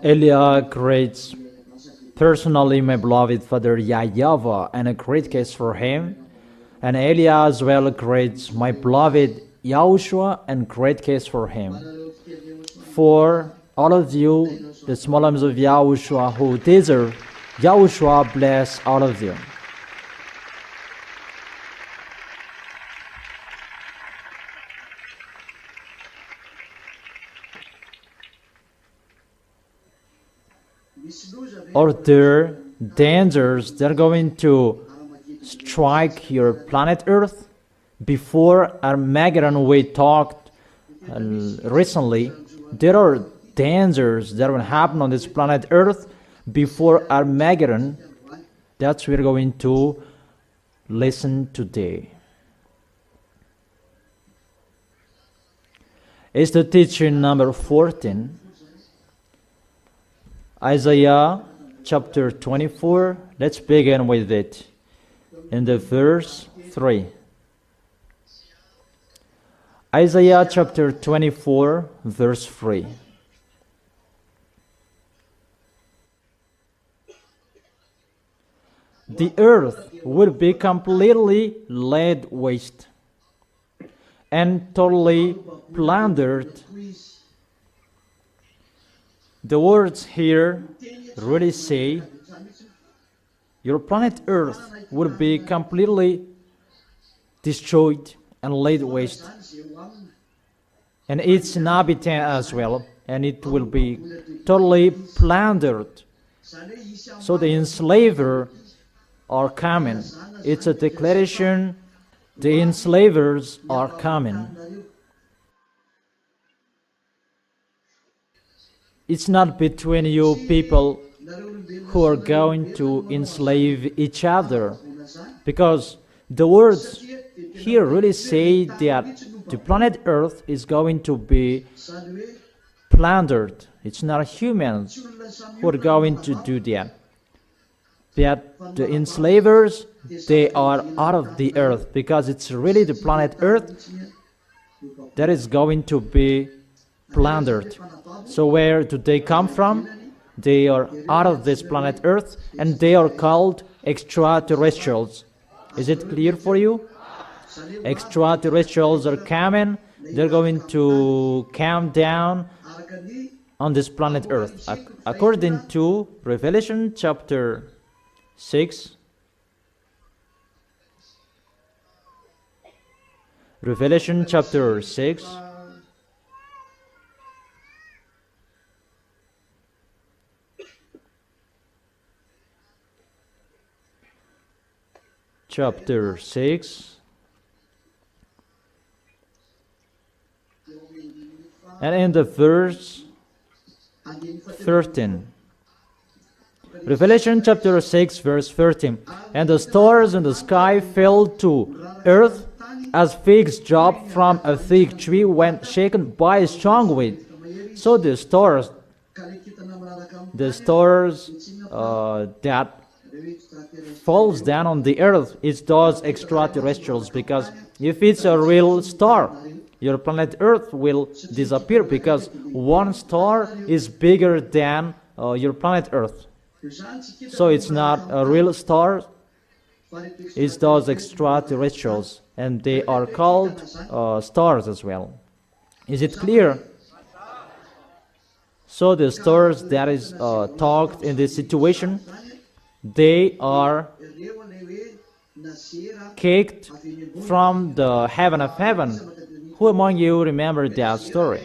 Elia greets personally my beloved father YAHVAH, and a great case for him. And Elia as well greets my beloved YAHOSHUAH, and great case for him. For all of you, the small arms of YAHOSHUAH who deserve, YAHOSHUAH bless all of you. Are there dangers that are going to strike your planet Earth? Before Armageddon, we talked recently, there are dangers that will happen on this planet Earth before Armageddon. That's what we're going to listen today. It's the teaching number 14. Isaiah chapter 24, let's begin with it in the verse 3. Isaiah chapter 24, verse 3. The earth will be completely laid waste and totally plundered. The words here really say your planet Earth will be completely destroyed and laid waste, and its inhabitant as well, and it will be totally plundered. So the enslavers are coming. It's a declaration, the enslavers are coming. It's not between you people who are going to enslave each other, because the words here really say that the planet Earth is going to be plundered. It's not humans who are going to do that. But the enslavers, they are out of the earth, because it's really the planet Earth that is going to be plundered. So where do they come from? They are out of this planet Earth, and they are called extraterrestrials. Is it clear for you? Extraterrestrials are coming. They're going to come down on this planet Earth. According to Revelation chapter 6. Revelation chapter 6. Chapter 6. And in the verse 13. Revelation chapter 6 verse 13. And the stars in the sky fell to earth as figs drop from a fig tree when shaken by a strong wind. So the stars that falls down on the earth is those extraterrestrials, because if it's a real star, your planet Earth will disappear, because one star is bigger than your planet Earth. So it's not a real star, it's those extraterrestrials, and they are called stars as well. Is it clear? So the stars that is talked in this situation, they are kicked from the heaven of heaven. Who among you remember that story?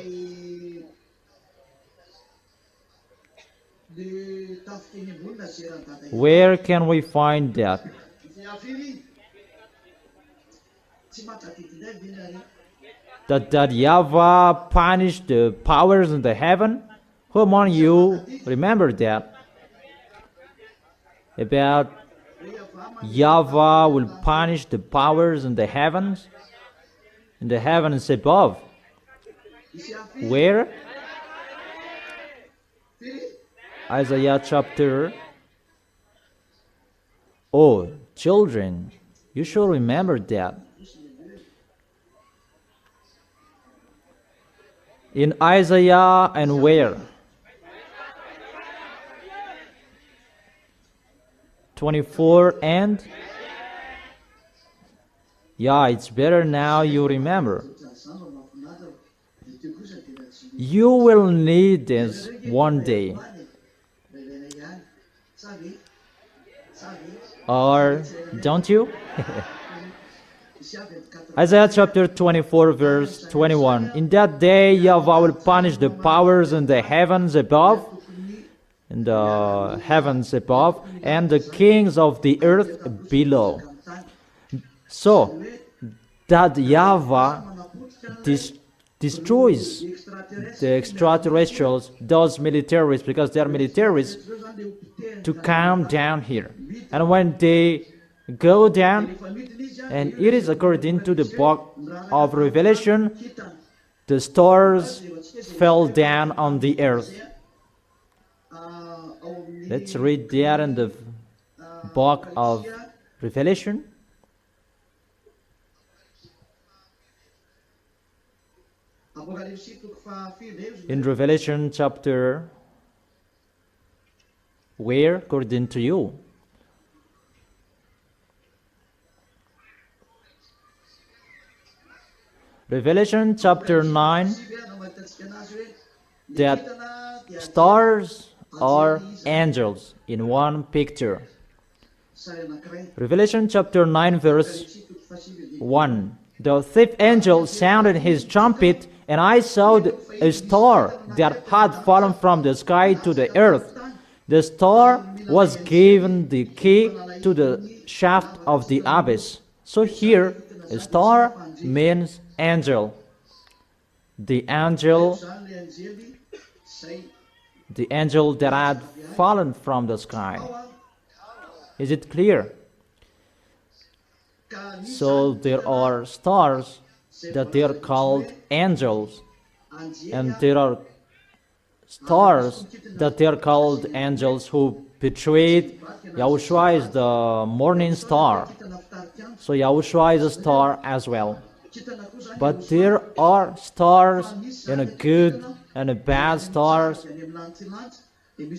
Where can we find that? That YAHVAH punished the powers in the heaven? Who among you remember that? About YAHVAH will punish the powers in the heavens above. Where? Isaiah chapter. Oh, children, you should remember that. In Isaiah and where? 24 and yeah, it's better now you remember. You will need this one day. Or don't you? Isaiah chapter 24 verse 21. In that day YAHVAH will punish the powers in the heavens above, and the kings of the earth below. So that YAHVAH destroys the extraterrestrials, those militaries, because they are militaries, to come down here. And when they go down, and it is according to the book of Revelation, the stars fell down on the earth. Let's read there in the book of Revelation. In Revelation chapter, where according to you? Revelation chapter 9, that stars are angels in one picture. Revelation chapter 9 verse 1. The fifth angel sounded his trumpet, and I saw a star that had fallen from the sky to the earth. The star was given the key to the shaft of the abyss. So here, a star means angel. The angel that had fallen from the sky. Is it clear? So there are stars that they are called angels, and there are stars that they are called angels who betrayed. YAHOSHUAH is the morning star, so YAHOSHUAH is a star as well. But there are stars, and a good and a bad stars,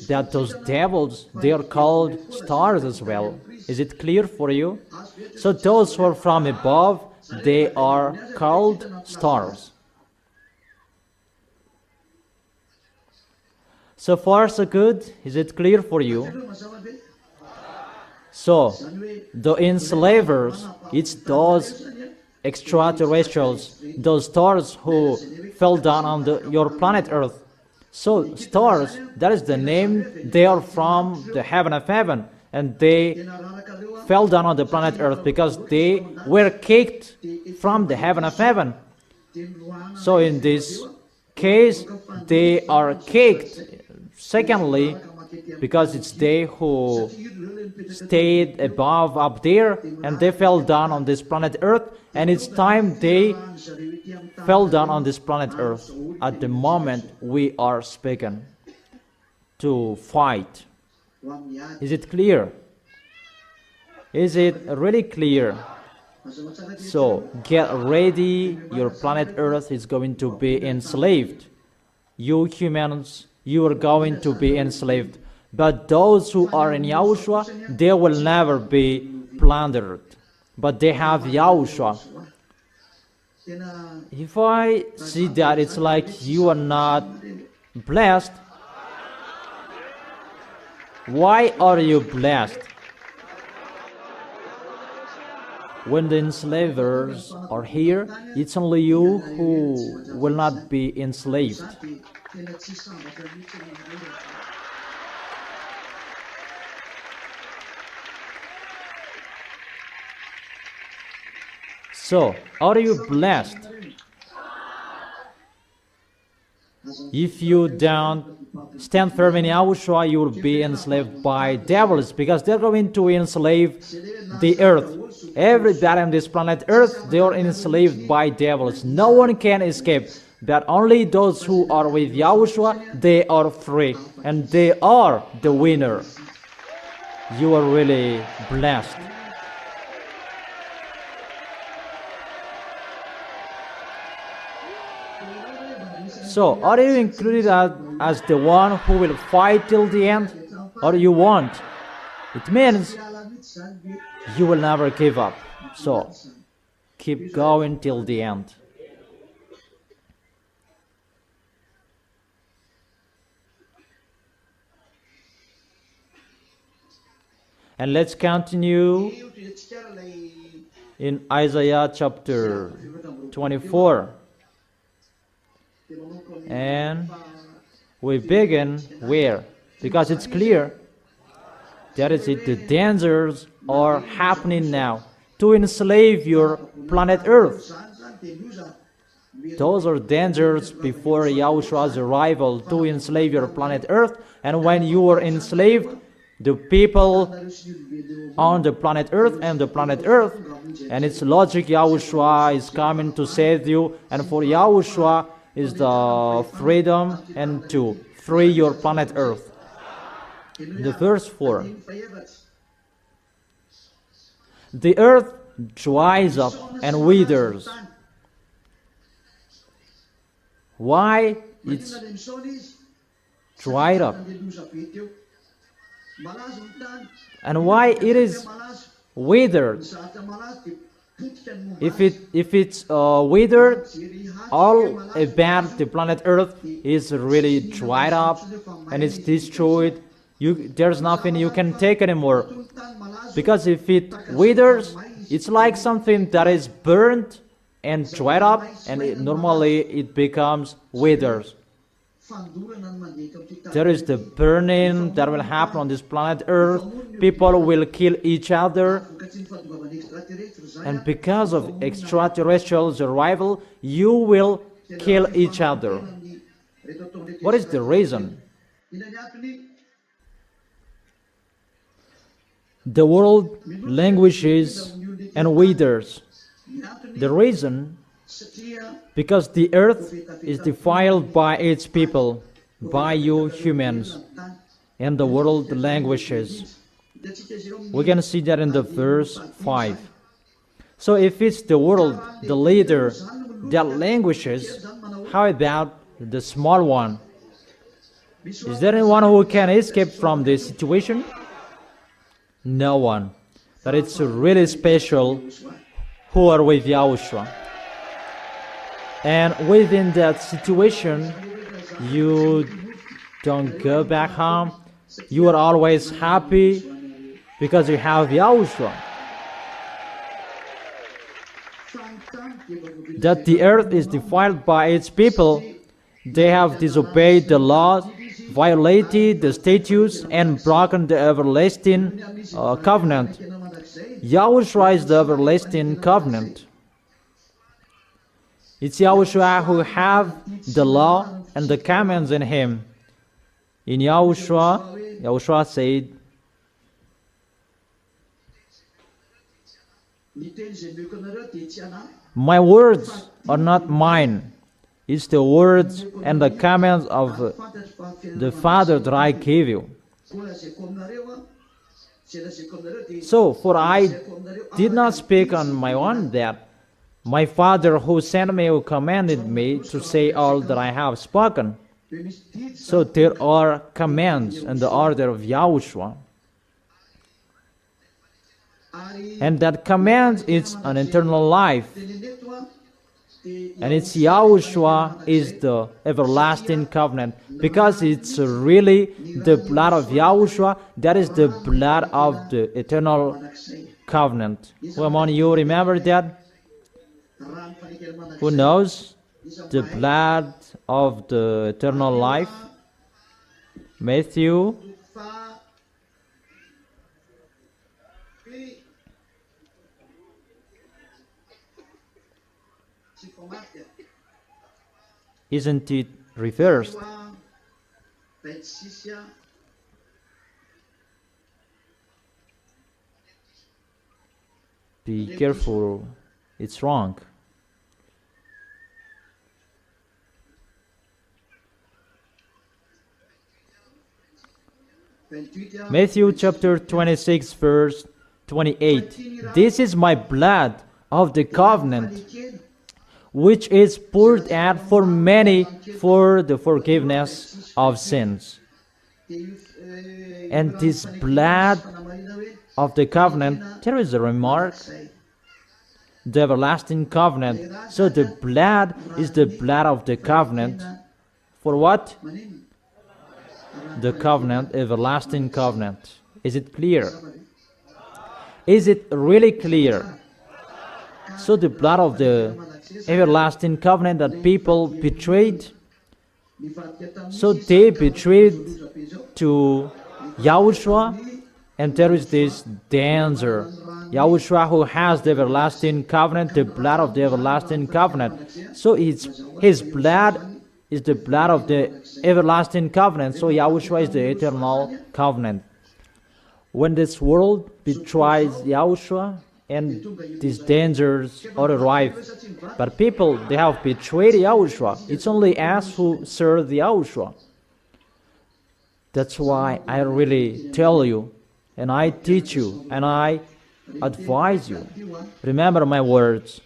that those devils, they are called stars as well. Is it clear for you? So those who are from above, they are called stars. So far so good. Is it clear for you? So the enslavers, it's those extraterrestrials, those stars who fell down on your planet Earth. So stars, that is the name. They are from the heaven of heaven, and they fell down on the planet Earth because they were kicked from the heaven of heaven. So in this case, they are kicked. Secondly, because it's they who stayed above up there, and they fell down on this planet Earth, and it's time they fell down on this planet Earth at the moment we are speaking to fight. Is it clear? Is it really clear? So get ready, your planet Earth is going to be enslaved. You humans, you are going to be enslaved. But those who are in YAHOSHUAH, they will never be plundered. But they have YAHOSHUAH. If I see that it's like you are not blessed, why are you blessed? When the enslavers are here, it's only you who will not be enslaved. So, are you blessed? If you don't stand firm in YAHOSHUAH, you will be enslaved by devils, because they're going to enslave the earth. Everybody on this planet Earth, they are enslaved by devils. No one can escape, but only those who are with YAHOSHUAH, they are free, and they are the winner. You are really blessed. So, are you included as the one who will fight till the end, or you won't? It means you will never give up. So keep going till the end. And let's continue in Isaiah chapter 24. And we begin where? Because it's clear that is it, the dangers are happening now to enslave your planet Earth. Those are dangers before Yahushua's arrival, to enslave your planet Earth. And when you are enslaved, the people on the planet Earth and the planet Earth, and it's logic, Yahushua is coming to save you, and for Yahushua is the freedom and to free your planet Earth. The verse 4. The earth dries up and withers. Why it's dried up? And why it is withered? If it's withered, all about the planet Earth is really dried up and it's destroyed. There's nothing you can take anymore. Because if it withers, it's like something that is burnt and dried up, and normally it becomes withers. There is the burning that will happen on this planet Earth. People will kill each other. And because of extraterrestrials' arrival, you will kill each other. What is the reason? The world languishes and withers. The reason? Because the earth is defiled by its people, by you humans, and the world languishes. We can see that in the verse 5. So if it's the world, the leader, that languishes, how about the small one? Is there anyone who can escape from this situation? No one. But it's really special who are with Yahushua. And within that situation, you don't go back home. You are always happy because you have Yahushua. That the earth is defiled by its people. They have disobeyed the laws, violated the statutes, and broken the everlasting covenant. Yahushua is the everlasting covenant. It's Yahushua who have the law and the commands in him. In Yahushua said, my words are not mine. It's the words and the commands of the Father that I gave you. So, for I did not speak on my own, that my Father who sent me, who commanded me to say all that I have spoken. So there are commands in the order of Yahushua. And that command is an eternal life. And it's Yahushua is the everlasting covenant. Because it's really the blood of Yahushua, that is the blood of the eternal covenant. Who among you remember that? Who knows the blood of the eternal life? Matthew. Isn't it reversed? Be careful, it's wrong. Matthew chapter 26 verse 28. This is my blood of the covenant, which is poured out for many for the forgiveness of sins. And this blood of the covenant, there is a remark, the everlasting covenant. So the blood is the blood of the covenant. For what? The covenant, everlasting covenant. Is it clear? Is it really clear? So the blood of the everlasting covenant that people betrayed. So they betrayed to YAHOSHUAH, and there is this danger. YAHOSHUAH, who has the everlasting covenant, the blood of the everlasting covenant. So his blood is the blood of the everlasting covenant. So YAHOSHUAH is the eternal covenant. When this world betrays YAHOSHUAH, and these dangers are arrived, but people, they have betrayed YAHOSHUAH. It's only us who serve the YAHOSHUAH. That's why I really tell you, and I teach you, and I advise you. Remember my words,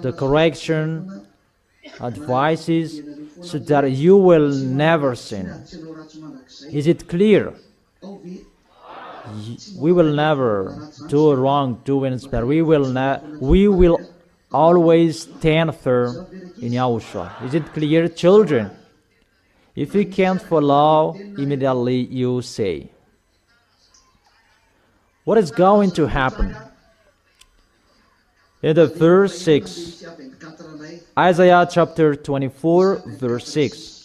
the correction, advices, so that you will never sin. Is it clear? We will never do wrongdoings, but we will always stand firm in YAHOSHUAH. Is it clear, children? If you can't follow, immediately you say. What is going to happen? In the verse 6, Isaiah chapter 24, verse 6.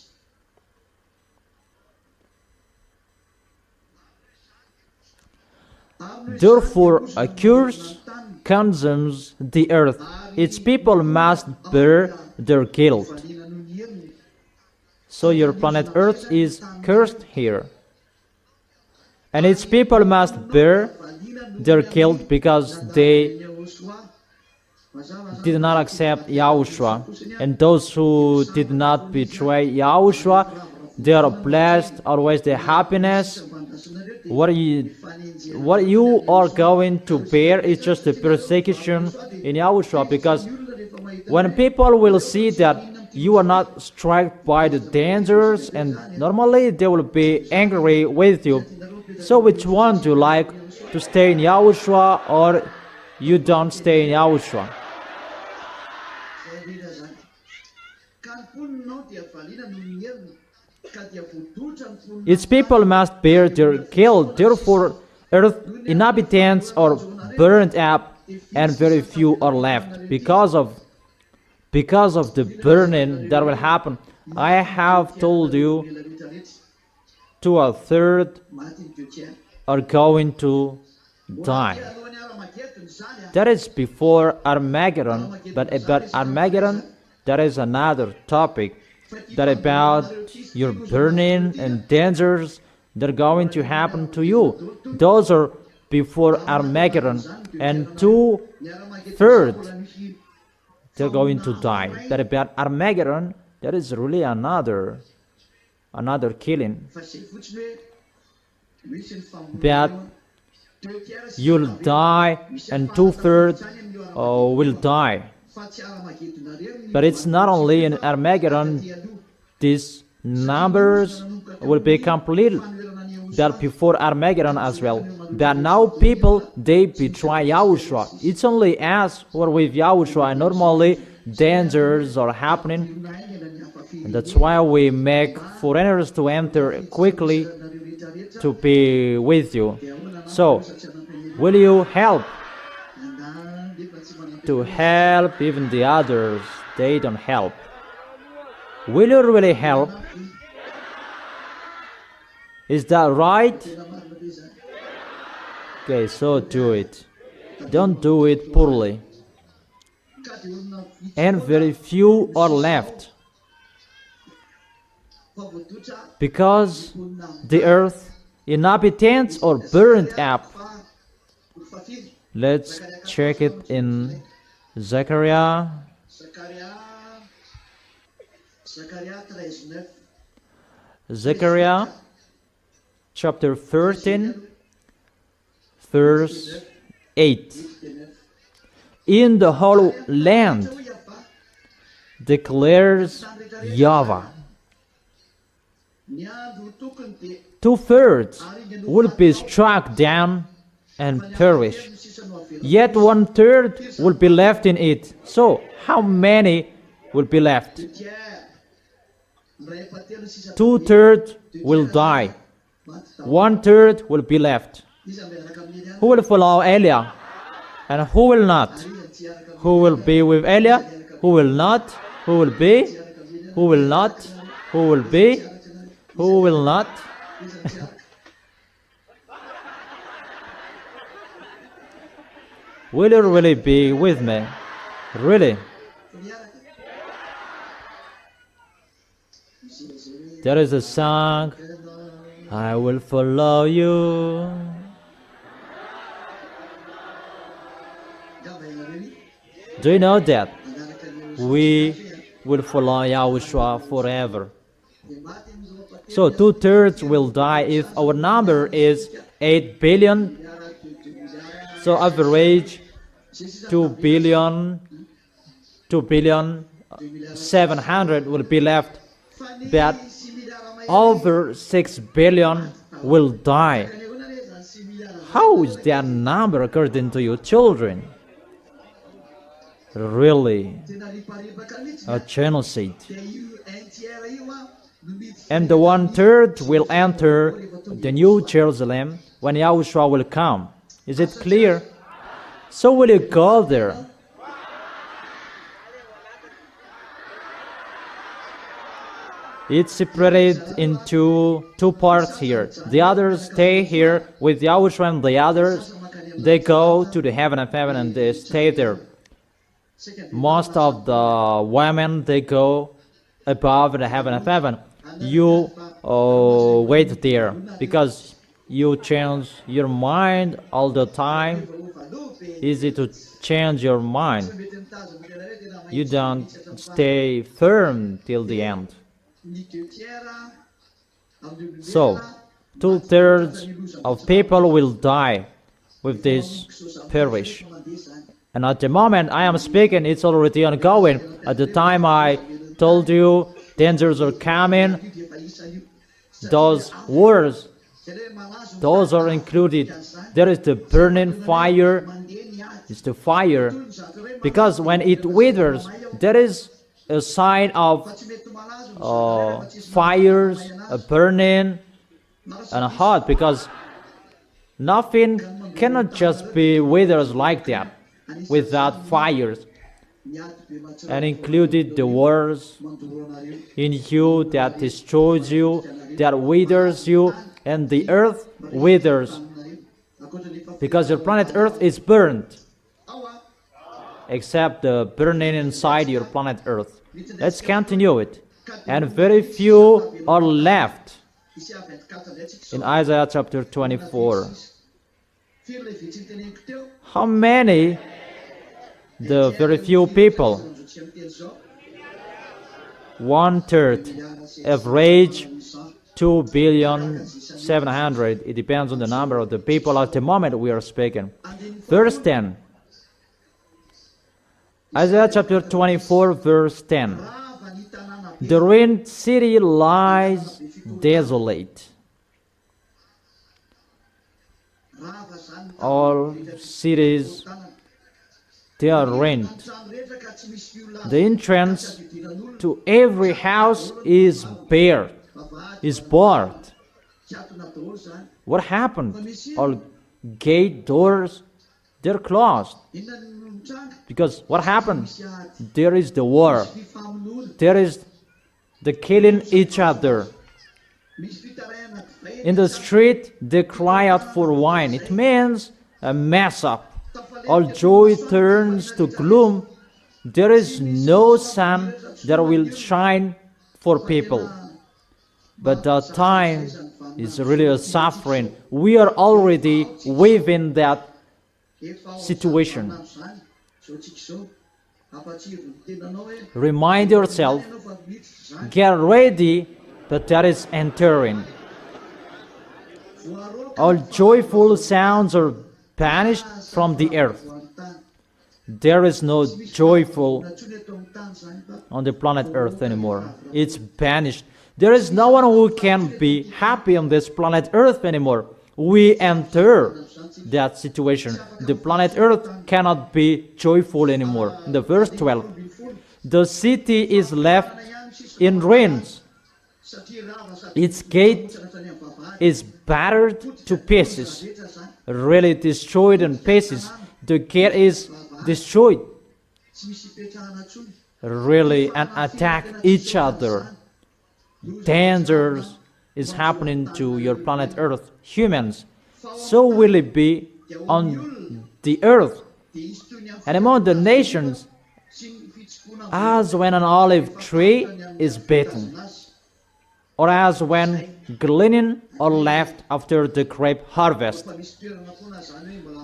Therefore, a curse consumes the earth. Its people must bear their guilt. So your planet Earth is cursed here. And its people must bear their guilt because they did not accept YAHOSHUAH. And those who did not betray YAHOSHUAH, they are blessed, always the happiness. What you are going to bear is just the persecution in YAHOSHUAH, because when people will see that you are not struck by the dangers, and normally they will be angry with you. So which one do you like, to stay in YAHOSHUAH or you don't stay in YAHOSHUAH? Its people must bear their guilt. Therefore, earth inhabitants are burned up, and very few are left. Because of the burning that will happen, I have told you, 2/3 are going to die. That is before Armageddon, but about Armageddon, that is another topic. That about your burning and dangers that are going to happen to you. Those are before Armageddon, and 2/3 they're going to die. That about Armageddon, that is really another killing. But you'll die, and 2/3 will die. But it's not only in Armageddon, these numbers will be completed, but before Armageddon as well. But now people, they betray YAHOSHUAH. It's only us who are with YAHOSHUAH, and normally dangers are happening. And that's why we make foreigners to enter quickly to be with you. So, will you help? To help even the others, they don't help. Will you really help? Is that right? Okay, so do it. Don't do it poorly. And very few are left, because the earth inhabitants are burned up. Let's check it in Zechariah. Zechariah chapter 13, verse 8. In the whole land declares YAHVAH. 2/3 will be struck down and perish. Yet 1/3 will be left in it. So, how many will be left? 2/3 will die. 1/3 will be left. Who will follow Eliah? And who will not? Who will be with Eliah? Who will not? Who will be? Who will not? Who will be? Who will not? Will you really be with me? Really? There is a song, I will follow you. Do you know that? We will follow YAHOSHUAH forever. So 2/3 will die if our number is 8 billion. So average 2 billion 700 will be left. But over 6 billion will die. How is that number according to your children? Really, a genocide. And the 1/3 will enter the New Jerusalem when YAHOSHUAH will come. Is it clear? So will you go there? It's separated into two parts here. The others stay here with YAHOSHUAH, and the others, they go to the heaven of heaven and they stay there. Most of the women, they go above the heaven of heaven. You wait there because you change your mind all the time. Easy to change your mind. You don't stay firm till the end. So 2/3 of people will die with this perish. And at the moment I am speaking, it's already ongoing. At the time I told you dangers are coming, those words, those are included. There is the burning fire. It's the fire. Because when it withers, there is a sign of fires, a burning, and a hot. Because nothing cannot just be withers like that without fires. And included the words in you that destroys you, that withers you, and the earth withers. Because your planet Earth is burned, except the burning inside your planet Earth. Let's continue it. And very few are left. In Isaiah chapter 24. How many? The very few people. 1/3. Average 2,700,000,000. It depends on the number of the people at the moment we are speaking. Verse 10. Isaiah chapter 24, verse 10. The ruined city lies desolate. All cities, they are ruined. The entrance to every house is bare, is barred. What happened? All gate doors, they're closed. Because what happened? There is the war. There is the killing each other. In the street, they cry out for wine. It means a mess up. All joy turns to gloom. There is no sun that will shine for people. But the time is really a suffering. We are already within that situation. Remind yourself, get ready, that there is entering. All joyful sounds are banished from the earth. There is no joyful on the planet Earth anymore. It's banished. There is no one who can be happy on this planet Earth anymore. We enter that situation. The planet Earth cannot be joyful anymore. In the verse 12, the city is left in ruins. Its gate is battered to pieces, really destroyed in pieces. The gate is destroyed, really, and attack each other. Dangers is happening to your planet Earth, humans. So will it be on the earth and among the nations, as when an olive tree is bitten, or as when gleaning are left after the grape harvest.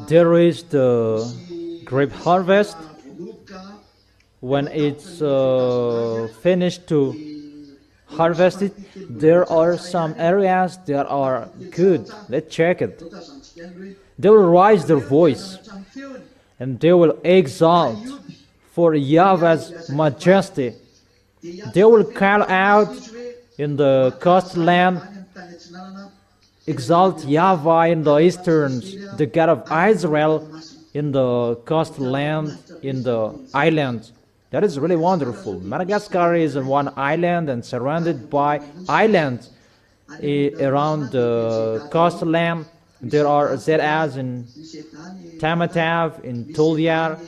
There is the grape harvest. When it's finished to harvest it, there are some areas that are good. Let's check it. They will raise their voice and they will exalt for Yahweh's majesty. They will call out in the coastland, exalt YAHVAH in the easterns, the God of Israel in the coastland, in the islands. That is really wonderful. Madagascar is on one island and surrounded by islands around the coastland. There are ZAs in Tamatave, in Tulyar,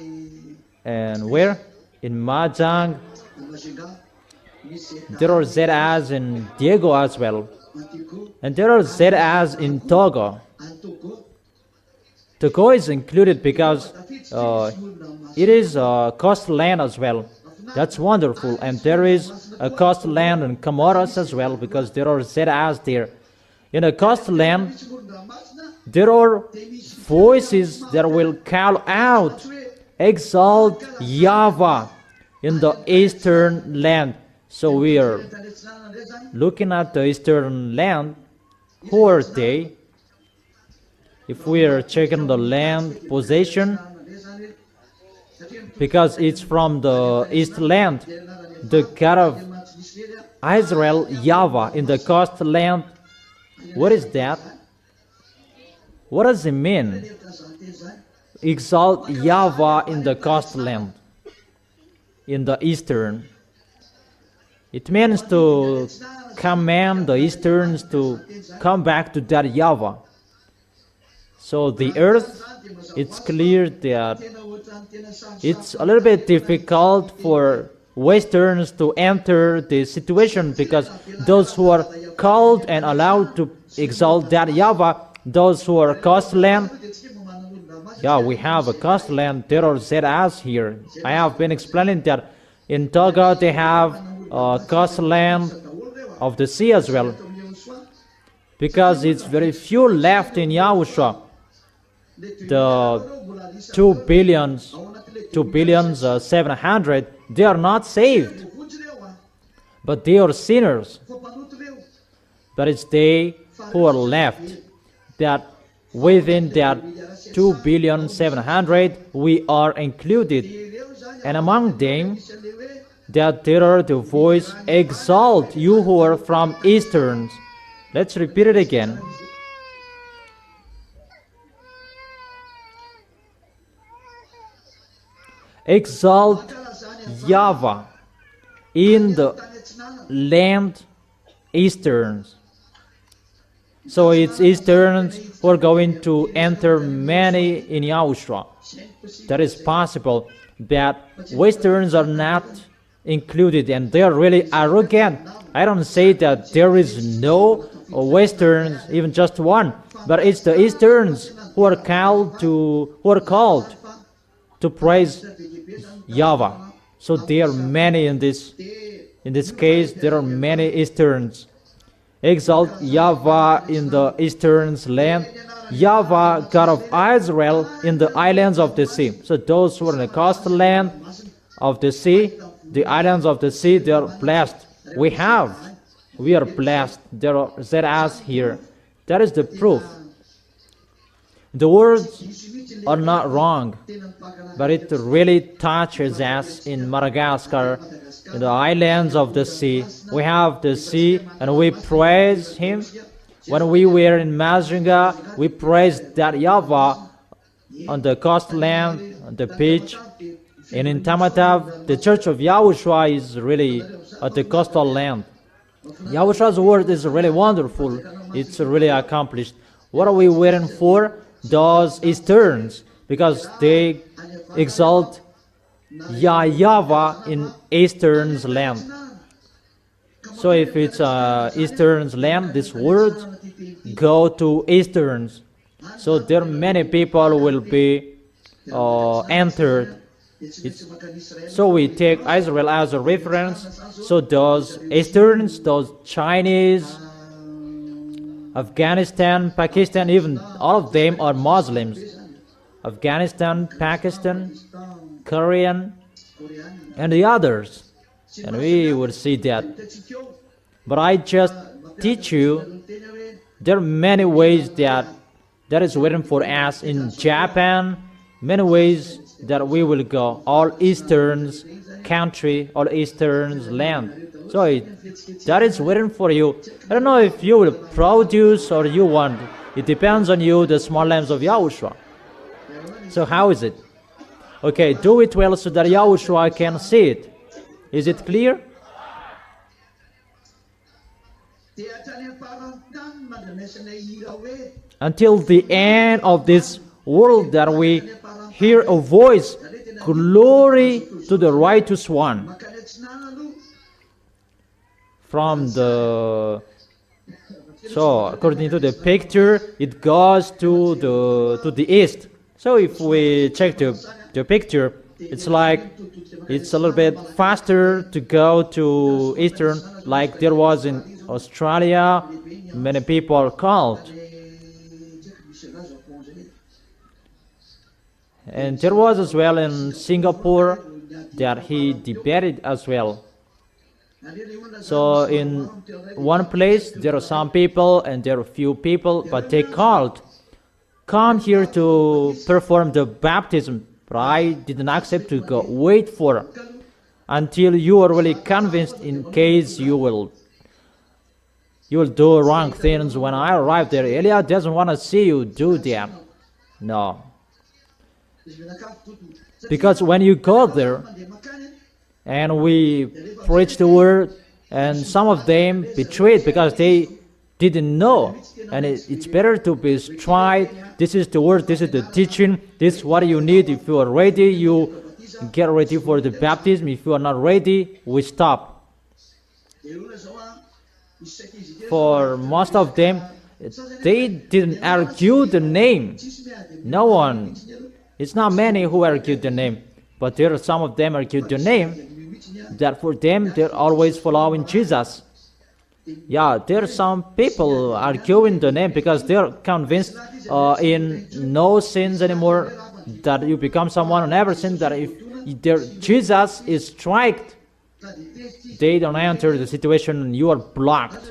and where? In Mahjong. There are ZAs in Diego as well. And there are ZAs in Togo. Togo is included because it is a coastland as well. That's wonderful. And there is a coastland in Comoros as well, because there are ZAs there. In a coastland, there are voices that will call out, exalt YAHVAH in the eastern land. So we are looking at the eastern land. Who are they? If we are checking the land possession, because it's from the east land, the God of Israel, YAHVAH, in the coastland. What is that? What does it mean? Exalt YAHVAH in the coastland, in the eastern. It means to command the easterns to come back to that YAHVAH. So the earth, it's clear that it's a little bit difficult for westerns to enter the situation, because those who are called and allowed to exalt that YAHVAH, those who are coastland, yeah, we have a coastland. There are ZAs here. I have been explaining that in Togo they have a coastland of the sea as well, because it's very few left in YAHOSHUAH. The 2 billion 700, they are not saved, but they are sinners. But it's they who are left, that within that 2 billion 700 we are included, and among them that there are the voice, exalt you who are from easterns. Let's repeat it again. Exalt YAHVAH in the land easterns. So it's easterns who are going to enter many in YAHOSHUAH. That is possible, that westerns are not included, and they are really arrogant. I don't say that there is no westerns, even just one, but it's the easterns who are called to praise YAHVAH. So there are many in this case. There are many easterns. Exalt YAHVAH in the eastern's land, YAHVAH, God of Israel, in the islands of the sea. So those who are in the coastland of the sea, the islands of the sea, they are blessed. We are blessed. There are ZAs here. That is the proof. The words are not wrong, but it really touches us in Madagascar, in the islands of the sea. We have the sea and we praise Him. When we were in Mazinga, we praised that YAHVAH on the coastland, on the beach. And in Tamatave, the Church of YAHOSHUAH is really at the coastal land. YAHOSHUAH's word is really wonderful. It's really accomplished. What are we waiting for? Those Easterns, because they exalt YAHVAH in Eastern's land. So if it's Eastern's land, this word go to Easterns. So there many people will be entered. So we take Israel as a reference. So those Easterns, those Chinese, Afghanistan, Pakistan, even all of them are Muslims. Afghanistan, Pakistan, Korean, and the others. And we will see that. But I just teach you, there are many ways that is waiting for us in Japan, many ways that we will go, all Eastern's country, all Eastern's land. So that is waiting for you. I don't know if you will produce or you want. It depends on you, the small lambs of YAHOSHUAH. So how is it? Okay, do it well so that YAHOSHUAH can see it. Is it clear? Until the end of this world that we hear a voice, glory to the righteous one. So according to the picture, it goes to the east. So if we check the picture, it's like it's a little bit faster to go to eastern, like there was in Australia. Many people called, and there was as well in Singapore that he debated as well. So in one place there are some people and there are few people, but they called, come here to perform the baptism. But I didn't accept to go. Wait for until you are really convinced, in case you will do wrong things. When I arrived there, Elia doesn't want to see you do that. No. Because when you go there, and we preach the word, and some of them betrayed because they didn't know. And it's better to be straight. This is the word, this is the teaching, this is what you need. If you are ready, you get ready for the baptism. If you are not ready, we stop. For most of them, they didn't argue the name. No one. It's not many who argued the name, but there are some of them argued the name. That for them, they're always following Jesus. Yeah, there are some people arguing the name because they're convinced in no sins anymore, that you become someone who never sinned, that if Jesus is striked, they don't enter the situation and you are blocked.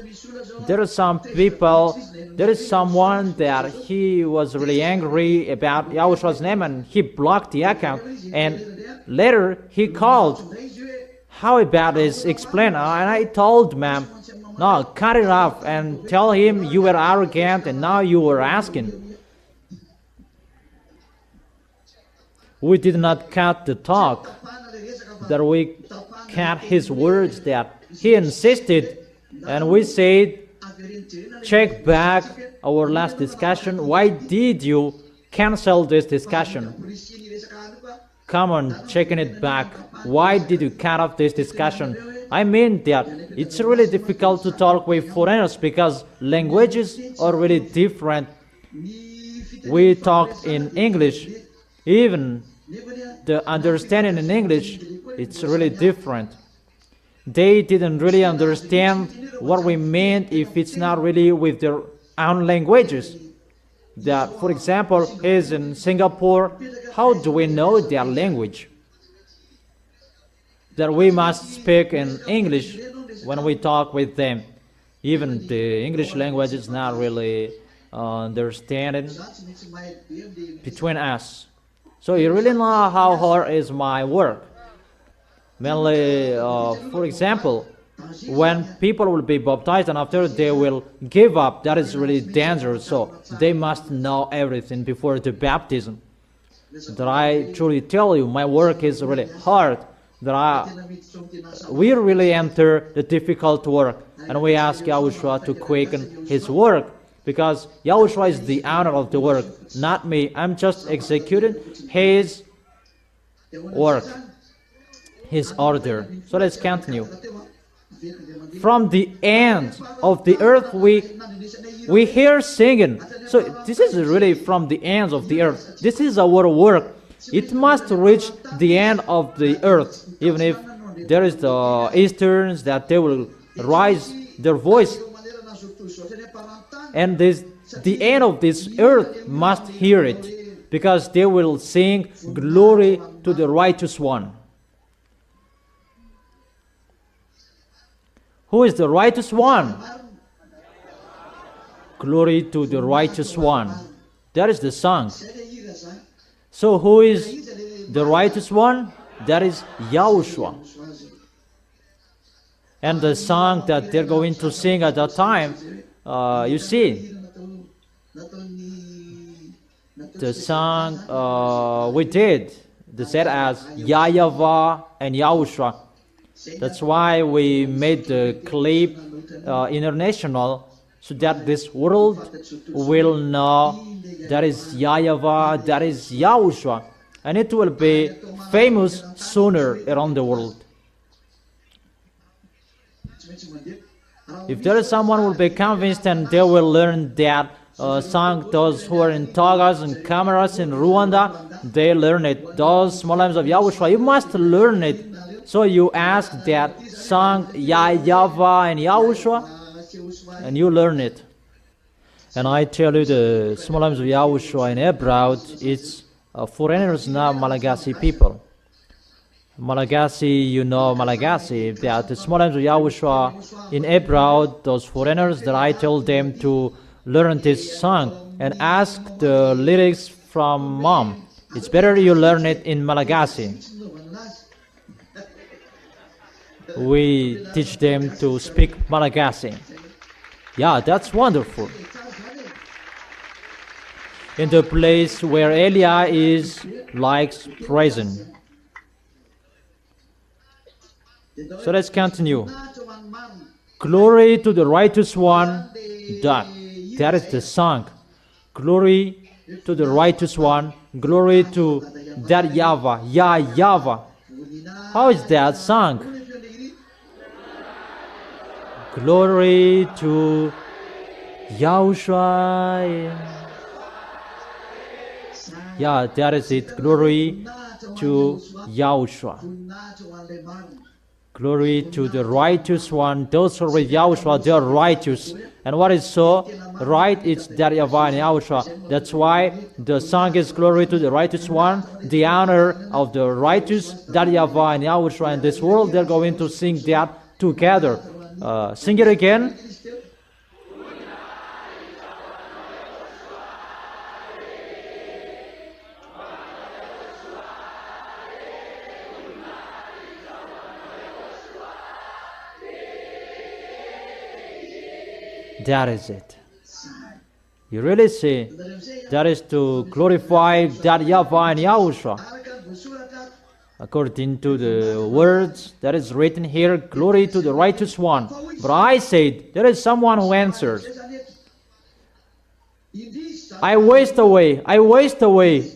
There are some people, there is someone that he was really angry about Yahushua's name and he blocked the account, and later he called. How about this? Explain. And I told ma'am, no, cut it off and tell him you were arrogant and now you were asking. We did not cut the talk, that we cut his words, that he insisted, and we said, check back our last discussion. Why did you cancel this discussion? Come on, checking it back. Why did you cut off this discussion? I mean that it's really difficult to talk with foreigners because languages are really different. We talked in English. Even the understanding in English, it's really different. They didn't really understand what we meant if it's not really with their own languages. That, for example, is in Singapore, how do we know their language? That we must speak in English when we talk with them. Even the English language is not really understanding between us. So you really know how hard is my work. Mainly, for example, when people will be baptized and after they will give up, that is really dangerous. So they must know everything before the baptism. That I truly tell you, my work is really hard. We really enter the difficult work, and we ask Yahushua to quicken His work, because Yahushua is the owner of the work, not me. I'm just executing His work, His order. So let's continue. From the end of the earth we hear singing. So this is really from the ends of the earth. This is our work. It must reach the end of the earth. Even if there is the Easterns that they will raise their voice, and the end of this earth must hear it, because they will sing glory to the righteous one. Who is the righteous one? Glory to the righteous one. That is the song. So who is the righteous one? That is Yahushua. And the song that they're going to sing at that time, you see, the song we did, they said as YAHVAH and Yahushua. That's why we made the clip international, so that this world will know that is YAHVAH, that is Yahushua, and it will be famous sooner around the world. If there is someone who will be convinced and they will learn that song, those who are in togas and cameras in Rwanda, they learn it. Those small lambs of Yahushua, you must learn it. So you ask that song, YAHVAH and Yahushua, and you learn it. And I tell you, the small lambs of Yahushua in abroad, it's foreigners, not Malagasy people. Malagasy, you know Malagasy, that the small lambs of Yahushua in abroad, those foreigners, that I told them to learn this song and ask the lyrics from mom. It's better you learn it in Malagasy. We teach them to speak Malagasy. Yeah, that's wonderful. In the place where Elia is likes present. So let's continue. Glory to the righteous one. That is the song. Glory to the righteous one. Glory to that YAHVAH. YAHVAH. How is that song? Glory to Yahushua. Yeah, that is it. Glory to Yahushua. Glory to the righteous one. Those who are with Yahushua, they are righteous. And what is so right? It's that YAHVAH and Yahushua. That's why the song is glory to the righteous one, the honor of the righteous, that YAHVAH and Yahushua. In this world, they're going to sing that together. Sing it again. That is it. You really see, that is to glorify that YAHVAH and Yahushua. According to the words that is written here, glory to the righteous one. But I said, there is someone who answers, I waste away,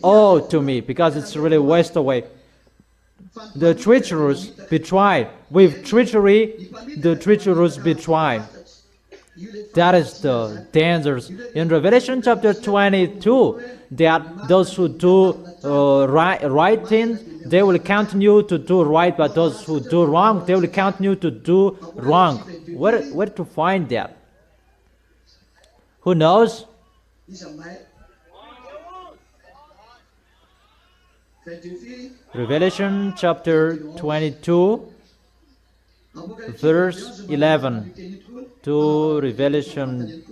oh, to me, because it's really waste away. The treacherous betray. With treachery, the treacherous betray. That is the dangers. In Revelation chapter 22, that those who do right things, they will continue to do right, but those who do wrong, they will continue to do wrong. Where to find that? Who knows? Revelation chapter 22, verse 11 to Revelation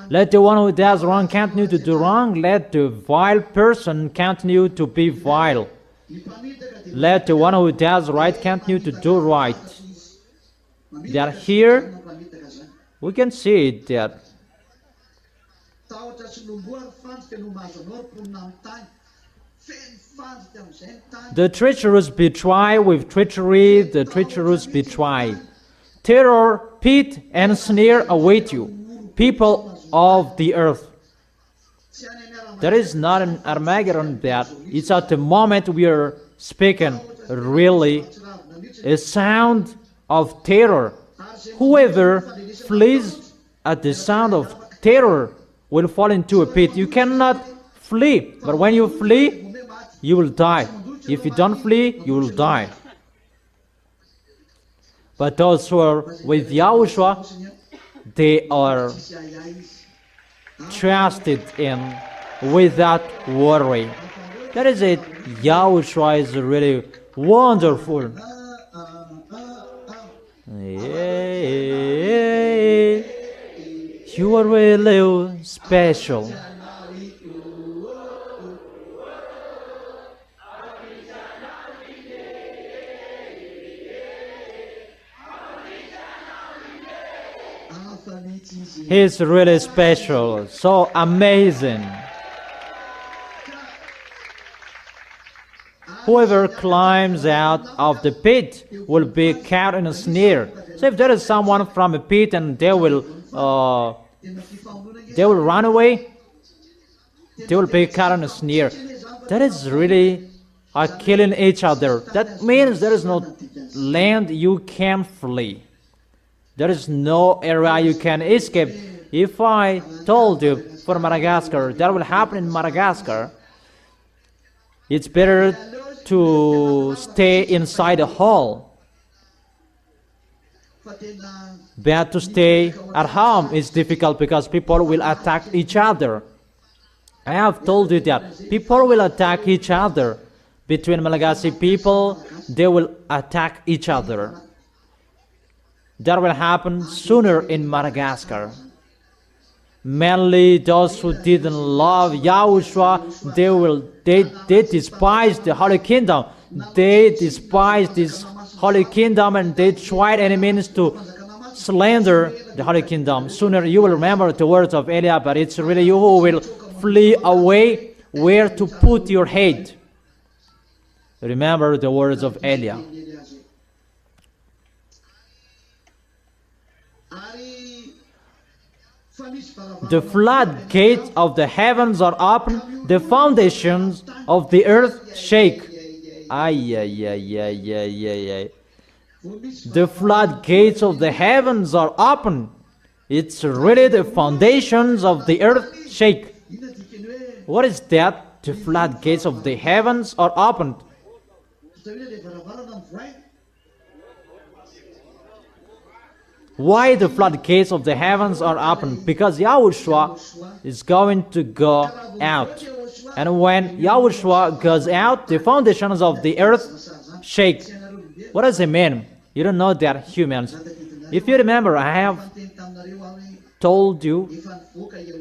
Let the one who does wrong continue to do wrong. Let the vile person continue to be vile. Let the one who does right continue to do right. That here, we can see it that the treacherous betray with treachery, the treacherous betray. Terror, pit, and snare await you, people of the earth. There is not an Armageddon that it's at the moment we are speaking, really, a sound of terror. Whoever flees at the sound of terror will fall into a pit. You cannot flee, but when you flee, you will die. If you don't flee, you will die. But those who are with Yahushua, they are trusted in without worry. That is it. Yahushua is really wonderful. You are really special. He is really special, so amazing. Whoever climbs out of the pit will be caught in a snare. So if there is someone from a pit and they will run away, they will be caught in a snare. That is really killing each other. That means there is no land you can flee. There is no area you can escape. If I told you for Madagascar, that will happen in Madagascar, it's better to stay inside a hall. But to stay at home is difficult because people will attack each other. I have told you that people will attack each other. Between Malagasy people, they will attack each other. That will happen sooner in Madagascar. Mainly those who didn't love Yahushua, they despise the Holy Kingdom. They despise this Holy Kingdom and they tried any means to slander the Holy Kingdom. Sooner you will remember the words of Eliah, but it's really you who will flee away where to put your head. Remember the words of Eliah. The floodgates of the heavens are open, the foundations of the earth shake. The floodgates of the heavens are open. It's really the foundations of the earth shake. What is that? The floodgates of the heavens are opened. Why the floodgates of the heavens are open? Because Yahushua is going to go out. And when Yahushua goes out, the foundations of the earth shake. What does it mean? You don't know that, humans. If you remember, I have told you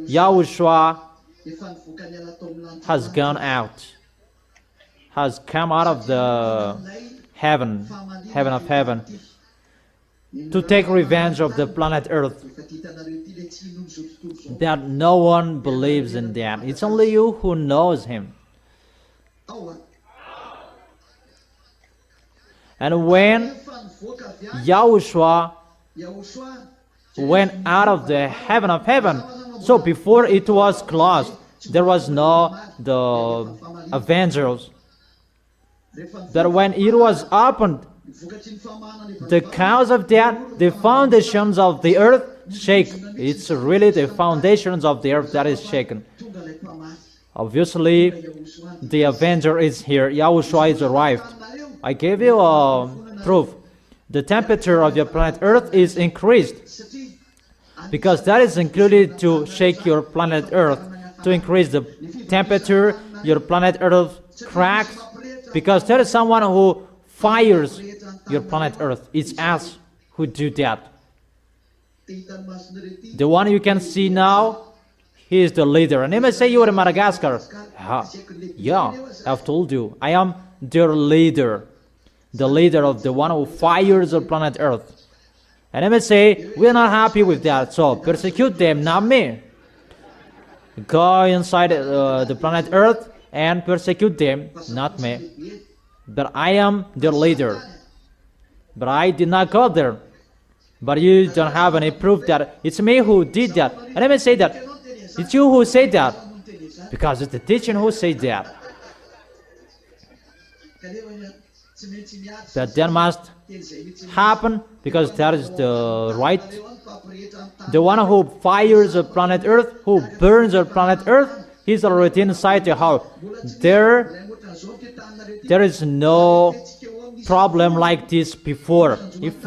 Yahushua has gone out, has come out of the heaven of heaven, to take revenge of the planet Earth. That no one believes in that. It's only you who knows him. And when Yahushua went out of the heaven of heaven, so before it was closed, there was no the Avengers. But when it was opened, the cause of that, the foundations of the earth shake. It's really the foundations of the earth that is shaken. Obviously, the Avenger is here. Yahushua is arrived. I gave you a proof. The temperature of your planet Earth is increased, because that is included to shake your planet Earth. To increase the temperature, your planet Earth cracks, because there is someone who fires your planet Earth. It's us who do that. The one you can see now, he is the leader. And he may say you are in Madagascar. Yeah, I've told you. I am their leader. The leader of the one who fires the planet Earth. And he may say, we are not happy with that, so persecute them, not me. Go inside the planet Earth and persecute them, not me. But I am their leader. But I did not go there. But you don't have any proof that it's me who did that. And I may say that it's you who said that, because it's the teaching who said that. But that must happen because that is the right. The one who fires the planet Earth, who burns the planet Earth, he's already inside the house. There is no problem like this before. If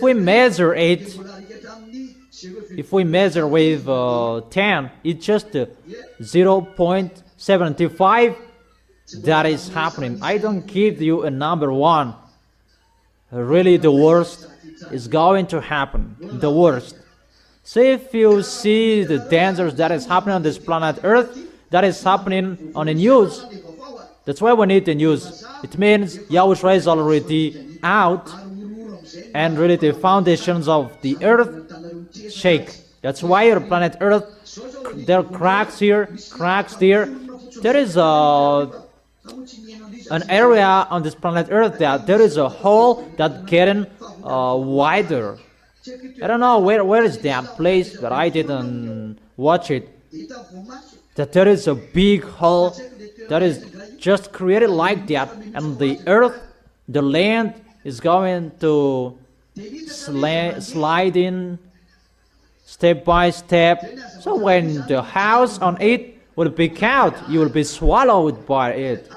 we measure it, if we measure with 10, it's just 0.75. That is happening. I don't give you a number 1. Really, the worst is going to happen. The worst. So if you see the dangers that is happening on this planet Earth, that is happening on the news. That's why we need the news. It means YAHOSHUAH is already out, and really the foundations of the earth shake. That's why your planet Earth, there are cracks here, cracks there. There is an area on this planet Earth that there is a hole that getting wider. I don't know where is that place, but I didn't watch it. That there is a big hole that is just created like that, and the earth, the land is going to slide in step by step. So when the house on it will be out, you will be swallowed by it.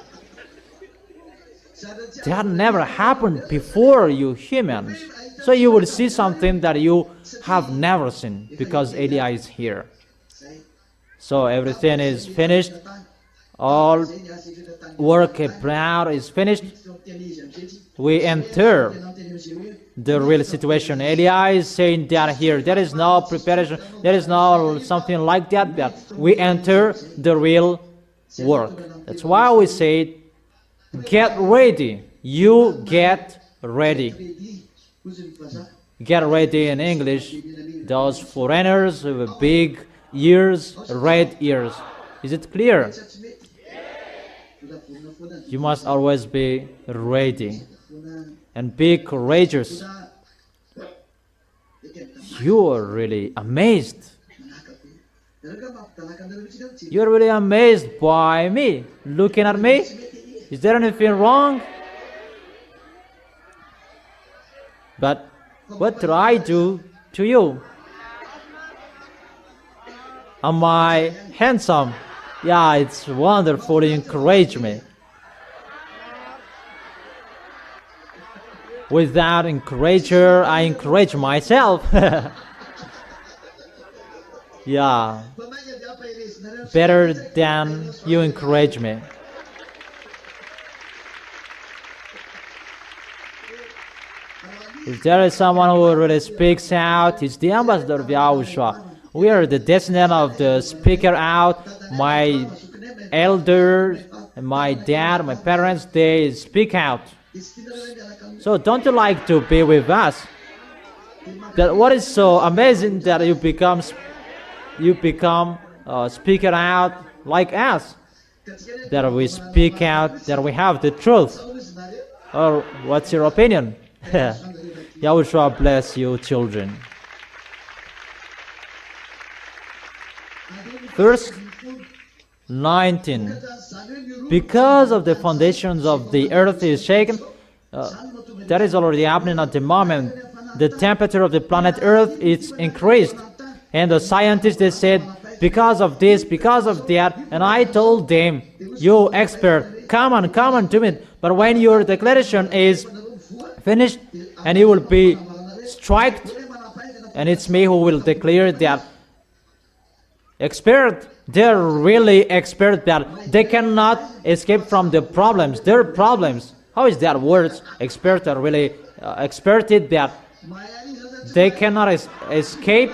That never happened before, you humans. So you will see something that you have never seen because Eli is here. So everything is finished. All work abroad is finished. We enter the real situation. Eli is saying that here. There is no preparation. There is no something like that. But we enter the real work. That's why we say, get ready. You get ready. Get ready in English. Those foreigners with big ears, red ears. Is it clear? You must always be ready and be courageous. You are really amazed. You are really amazed by me, looking at me. Is there anything wrong? But what did I do to you? Am I handsome? Yeah, it's wonderful. You encourage me. Without encourager, I encourage myself. Yeah, better than you encourage me. If there is someone who really speaks out, it's the ambassador of YAHOSHUAH. We are the descendant of the speaker out. My elder, my dad, my parents, they speak out. So don't you like to be with us? That what is so amazing that you become speaker out like us. That we speak out, that we have the truth. Or what's your opinion? YAHOSHUAH bless you, children. Verse 19. Because of the foundations of the earth is shaken, that is already happening at the moment. The temperature of the planet Earth is increased. And the scientists, they said, because of this, because of that. And I told them, you expert, come on to me. But when your declaration is finished and you will be striked, and it's me who will declare that expert, they're really expert that they cannot escape from the problems. Their problems. How is that word? Expert are really experted that they cannot escape,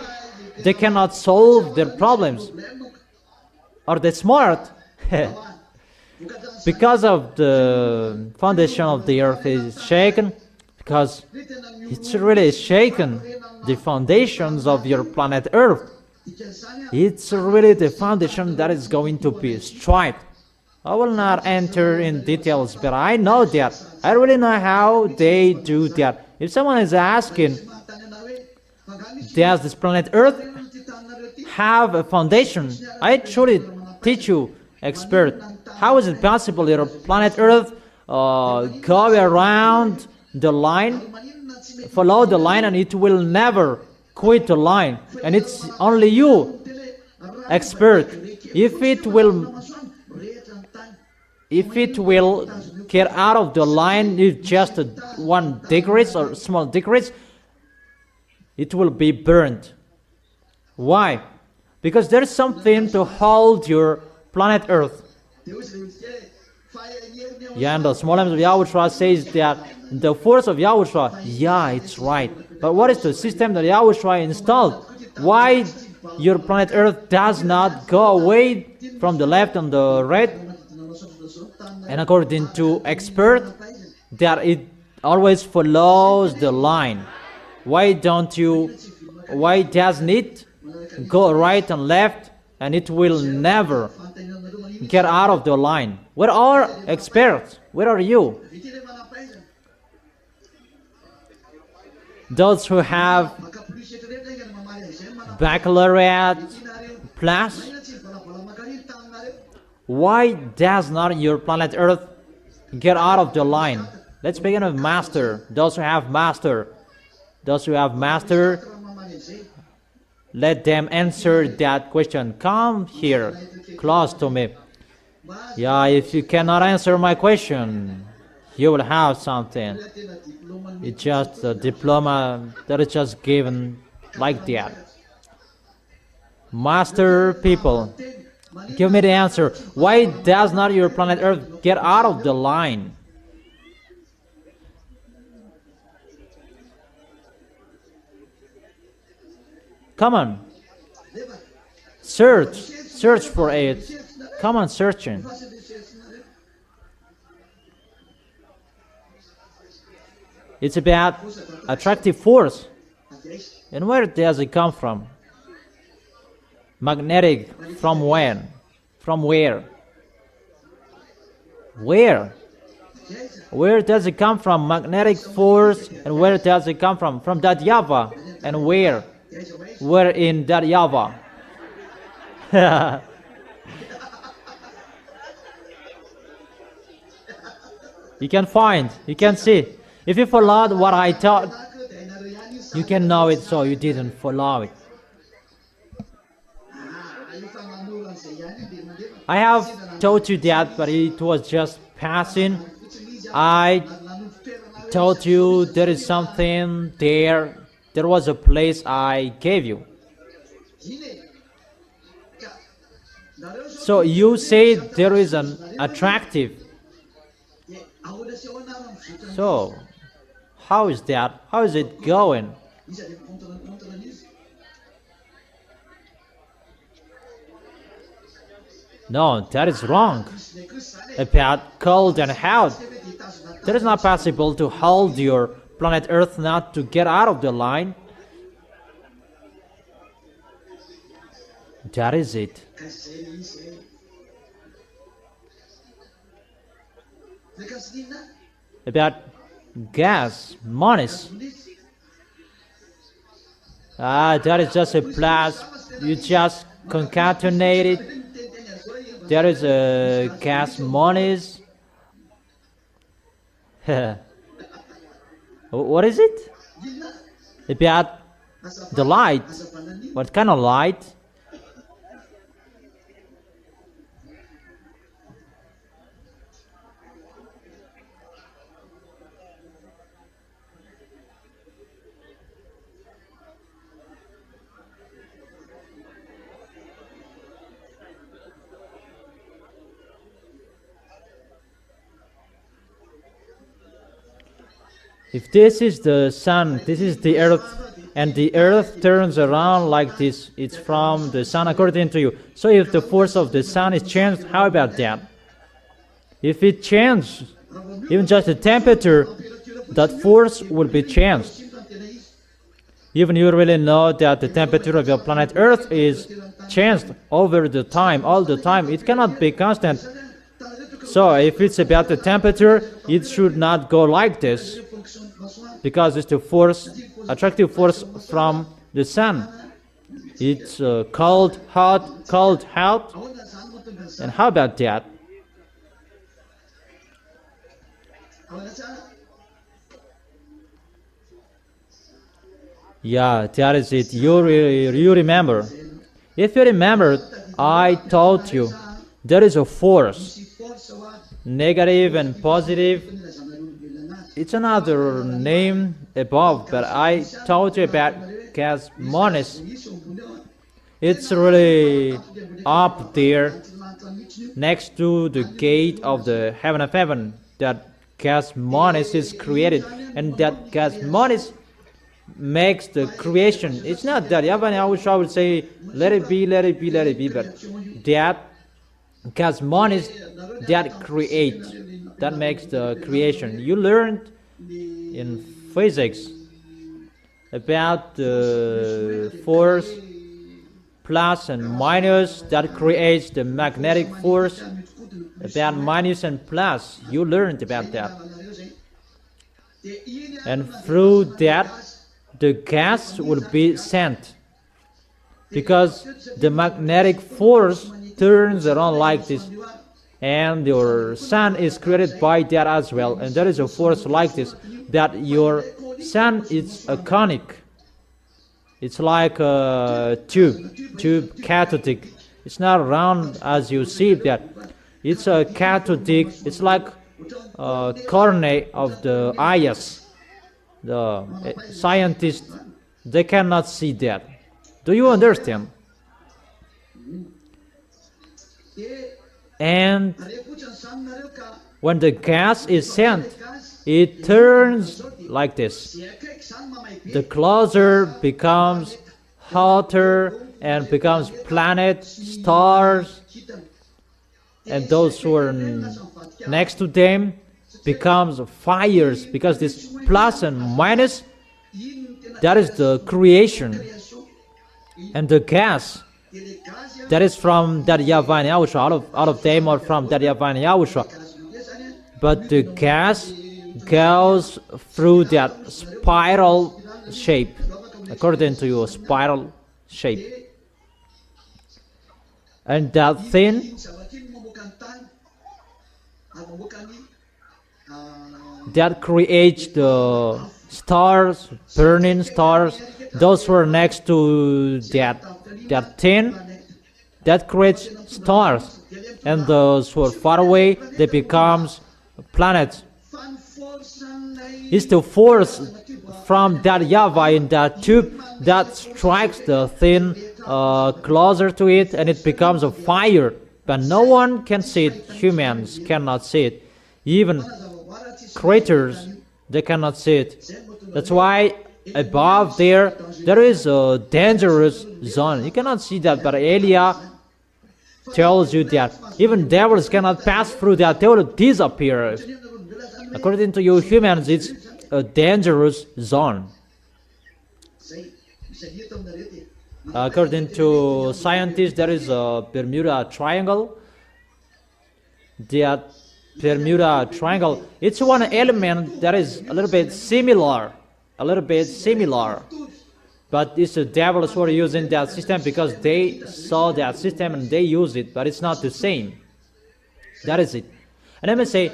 they cannot solve their problems. Are they smart? Because of the foundation of the earth is shaken, because it's really shaken, the foundations of your planet Earth. It's really the foundation that is going to be destroyed. I will not enter in details, but I know that. I really know how they do that. If someone is asking, does this planet Earth have a foundation? I truly teach you, expert. How is it possible your planet Earth go around the line, follow the line, and it will never quit the line? And it's only you, expert. If it will get out of the line, if just 1 degree or small degrees, it will be burned. Why? Because there is something to hold your planet Earth. Yeah, and the small names of YAHOSHUAH says that the force of YAHOSHUAH, yeah, it's right. But what is the system that YAHOSHUAH installed? Why your planet Earth does not go away from the left and the right? And according to expert, that it always follows the line. Why doesn't it go right and left, and it will never get out of the line? Where are experts? Where are you? Those who have baccalaureate plus, why does not your planet Earth get out of the line? Let's begin with master. Those who have master, let them answer that question. Come here, close to me. Yeah, if you cannot answer my question, you will have something. It's just a diploma that is just given like that. Master people, give me the answer. Why does not your planet Earth get out of the line? Come on. Search for it. Come on, searching. It's about attractive force. And where does it come from? Magnetic, from when? From where? Where? Where does it come from? Magnetic force, and where does it come from? From that YAHVAH. And where? Where in that YAHVAH? You can find, you can see. If you followed what I taught, you can know it, so you didn't follow it. I have taught you that, but it was just passing. I told you there is something there. There was a place I gave you. So you say there is an attractive. So how is that? How is it going? No, that is wrong. About cold and hot. That is not possible to hold your planet Earth not to get out of the line. That is it. About gas, monies. That is just a plus. You just concatenate it. There is a gas monies. What is it? About the light. What kind of light? If this is the sun, this is the earth, and the earth turns around like this. It's from the sun according to you. So if the force of the sun is changed, how about that? If it changes, even just the temperature, that force will be changed. Even you really know that the temperature of your planet Earth is changed over the time, all the time. It cannot be constant. So if it's about the temperature, it should not go like this, because it's the force, attractive force from the sun. It's cold, hot, cold, hot. And how about that? Yeah, that is it. You remember. If you remember, I told you there is a force, negative and positive. It's another name above, but I told you about cosmos. It's really up there, next to the gate of the heaven of heaven. That cosmos is created, and that cosmos makes the creation. It's not that YAHVAH would say, let it be, let it be, let it be, but that cosmos that create, that makes the creation. You learned in physics about the force plus and minus that creates the magnetic force. About minus and plus, you learned about that. And through that, the gas will be sent, because the magnetic force turns around like this, and your sun is created by that as well. And there is a force like this, that your sun is a conic. It's like a tube cathodic. It's not round as you see that. It's a cathodic. It's like a cornea of the eyes. The scientists, they cannot see that. Do you understand? And when the gas is sent, it turns like this. The closer becomes hotter and becomes planets, stars, and those who are next to them becomes fires, because this plus and minus, that is the creation. And the gas, that is from that YAHVAH and YAHOSHUAH, out of them, or from that YAHVAH and YAHOSHUAH. But the gas goes through that spiral shape, according to your spiral shape. And that thing that creates the stars, burning stars, those who are next to that thing, that creates stars. And those who are far away, they becomes planets. It's the force from that YAHVAH in that tube that strikes the thing closer to it, and it becomes a fire. But no one can see it. Humans cannot see it. Even creatures, they cannot see it. That's why above there is a dangerous zone. You cannot see that, but Elia tells you that even devils cannot pass through that. They will disappear. According to you humans, it's a dangerous zone. According to scientists, there is a Bermuda Triangle. That Bermuda Triangle, it's one element that is a little bit similar, but it's the devils who are using that system because they saw that system and they use it, but it's not the same. That is it. And let me say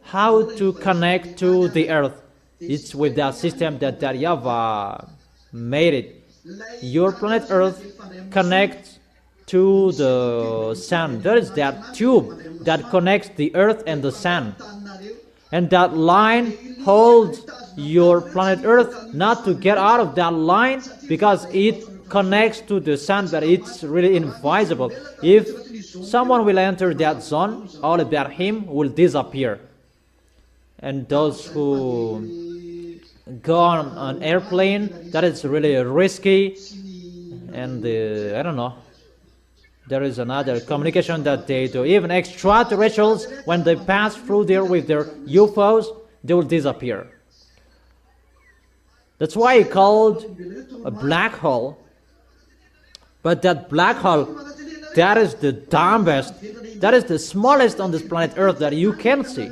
how to connect to the earth. It's with that system that YAHVAH made it. Your planet Earth connects to the sun. There is that tube that connects the earth and the sun. And that line holds your planet Earth not to get out of that line, because it connects to the sun, but it's really invisible. If someone will enter that zone, all about him will disappear. And those who go on an airplane. That is really risky, and I don't know. There is another communication that they do. Even extraterrestrials, when they pass through there with their UFOs, they will disappear. That's why it's called a black hole. But that black hole, that is the dumbest, that is the smallest on this planet Earth that you can see.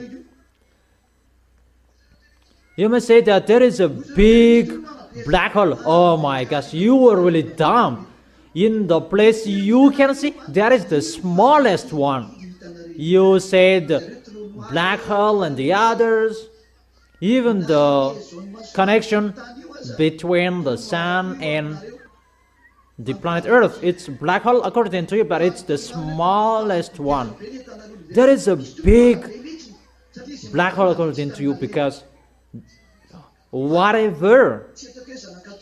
You may say that there is a big black hole. Oh my gosh, you were really dumb. In the place you can see, that is the smallest one. You said black hole and the others. Even the connection between the sun and the planet Earth, it's black hole according to you, but it's the smallest one. There is a big black hole according to you, because whatever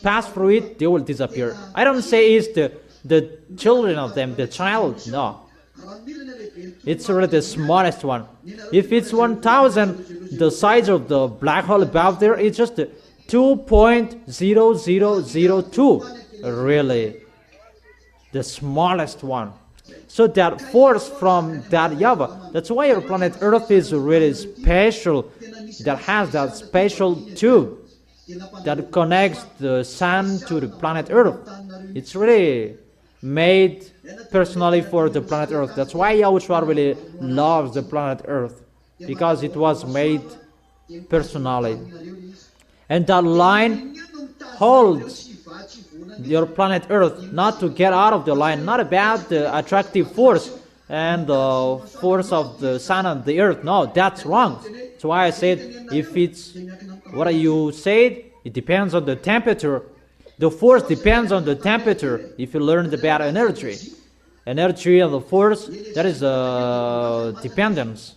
pass through it, they will disappear. I don't say it's the children of them, the child, no. It's really the smallest one. If it's 1,000, the size of the black hole above there, it's just 2.0002. Really, the smallest one. So that force from that YAHVAH, that's why our planet Earth is really special, that has that special tube that connects the sun to the planet Earth. It's really made personally for the planet Earth. That's why YAHOSHUAH really loves the planet Earth, because it was made personally. And that line holds your planet Earth, not to get out of the line, not about the attractive force and the force of the sun and the earth. No, that's wrong. That's why I said, if it's what you said, it depends on the temperature. The force depends on the temperature. If you learned about energy and the force, that is a dependence.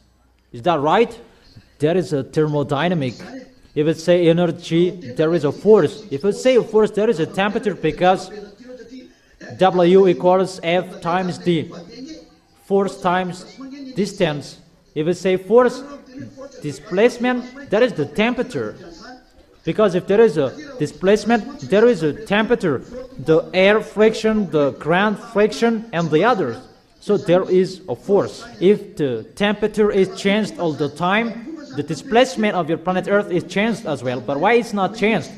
Is that right? There is a thermodynamic. If it say energy, there is a force. If it say force, there is a temperature, because W equals F times D. Force times distance. If it say force, displacement, there is the temperature. Because if there is a displacement, there is a temperature. The air friction, the ground friction, and the others. So there is a force. If the temperature is changed all the time, the displacement of your planet Earth is changed as well. But why it's not changed?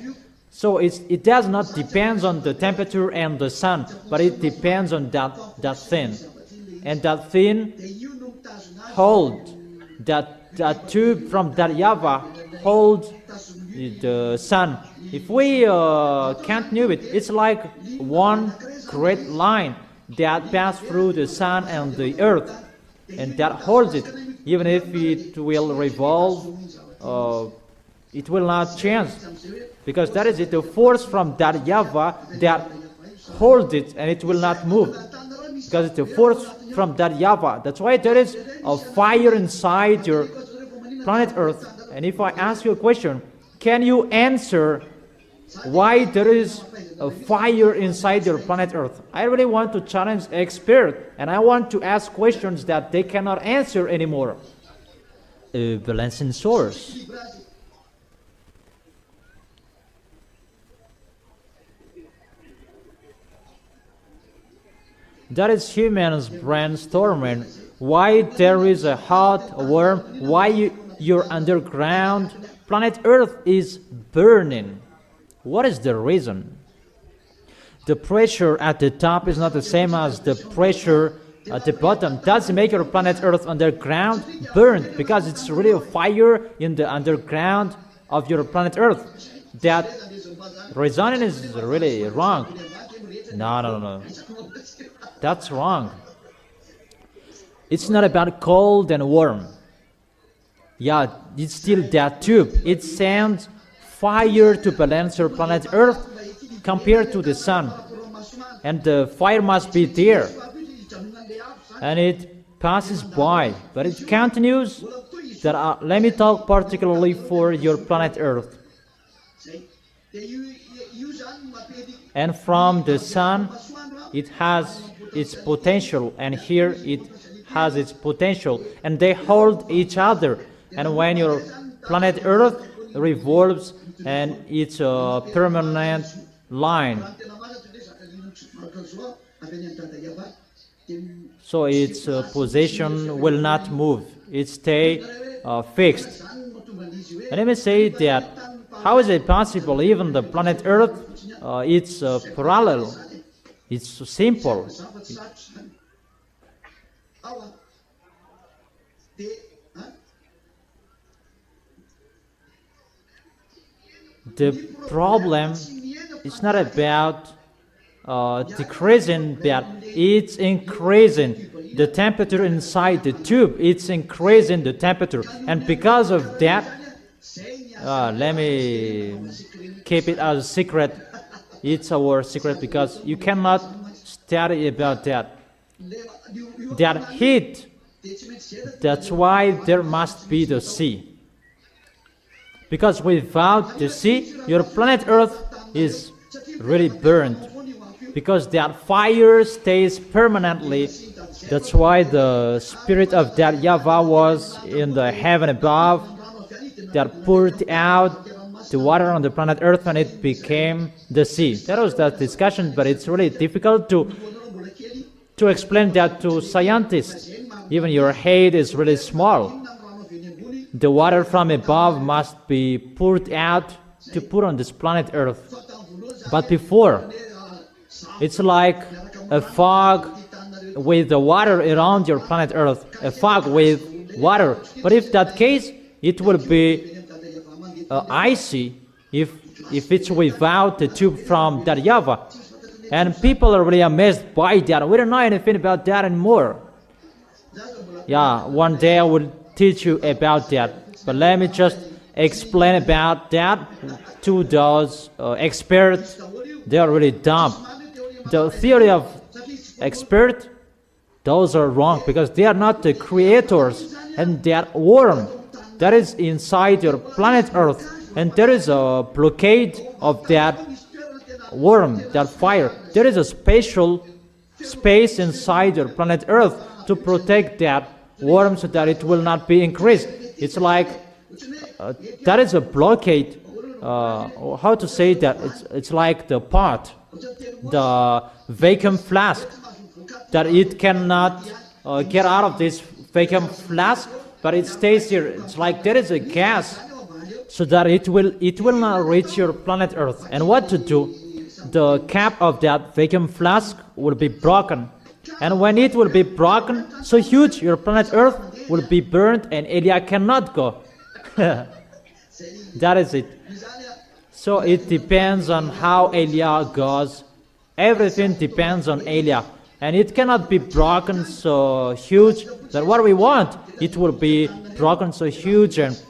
So it does not depend on the temperature and the sun, but it depends on that thing. And that thing hold that tube from that YAHVAH hold the sun. If we can't know it, it's like one great line that passes through the sun and the earth, and that holds it. Even if it will revolve, it will not change, because that is it, the force from that YAHVAH that holds it, and it will not move, because it's the force from that YAHVAH. That's why there is a fire inside your planet Earth. And if I ask you a question, can you answer why there is a fire inside your planet Earth? I really want to challenge experts, and I want to ask questions that they cannot answer anymore. Balancing source. That is humans brainstorming why there is a hot, warm, why your underground planet Earth is burning. What is the reason? The pressure at the top is not the same as the pressure at the bottom. Does make your planet Earth underground burned, because it's really a fire in the underground of your planet Earth. That reasoning is really wrong. No. That's wrong. It's not about cold and warm. Yeah, it's still that tube. It sends fire to balance your planet Earth compared to the sun. And the fire must be there. And it passes by. But it continues. Let me talk particularly for your planet Earth. And from the sun, it has its potential. And here it has its potential. And they hold each other. And when your planet Earth revolves and it's a permanent line. So its position will not move. It stay fixed. And let me say that how is it possible? Even the planet Earth, it's parallel. It's simple. The problem is not about decreasing, but it's increasing the temperature inside the tube. It's increasing the temperature, and because of that, let me keep it as a secret. It's our secret because you cannot study about that. That heat, that's why there must be the sea. Because without the sea, your planet Earth is really burned. Because that fire stays permanently. That's why the spirit of that YAHVAH was in the heaven above, that poured out the water on the planet Earth, and it became the sea. That was that discussion, but it's really difficult to explain that to scientists. Even your head is really small. The water from above must be poured out to put on this planet Earth. But before, it's like a fog with the water around your planet Earth, a fog with water. But if that case, it will be icy if it's without the tube from that YAHVAH. And people are really amazed by that. We don't know anything about that anymore. Yeah, one day I will teach you about that. But let me just explain about that to those experts. They are really dumb. The theory of experts, those are wrong because they are not the creators, and they are worm that is inside your planet Earth, and there is a blockade of that worm, that fire. There is a special space inside your planet Earth to protect that worm so that it will not be increased. It's like that is a blockade. How to say that? It's like the pot, the vacuum flask, that it cannot get out of this vacuum flask, but it stays here. It's like there is a gas, so that it will not reach your planet Earth. And what to do? The cap of that vacuum flask will be broken, and when it will be broken so huge, your planet Earth will be burned, and Elia cannot go. That is it. So it depends on how Elia goes. Everything depends on Elia. And it cannot be broken so huge that what we want, it will be broken so huge and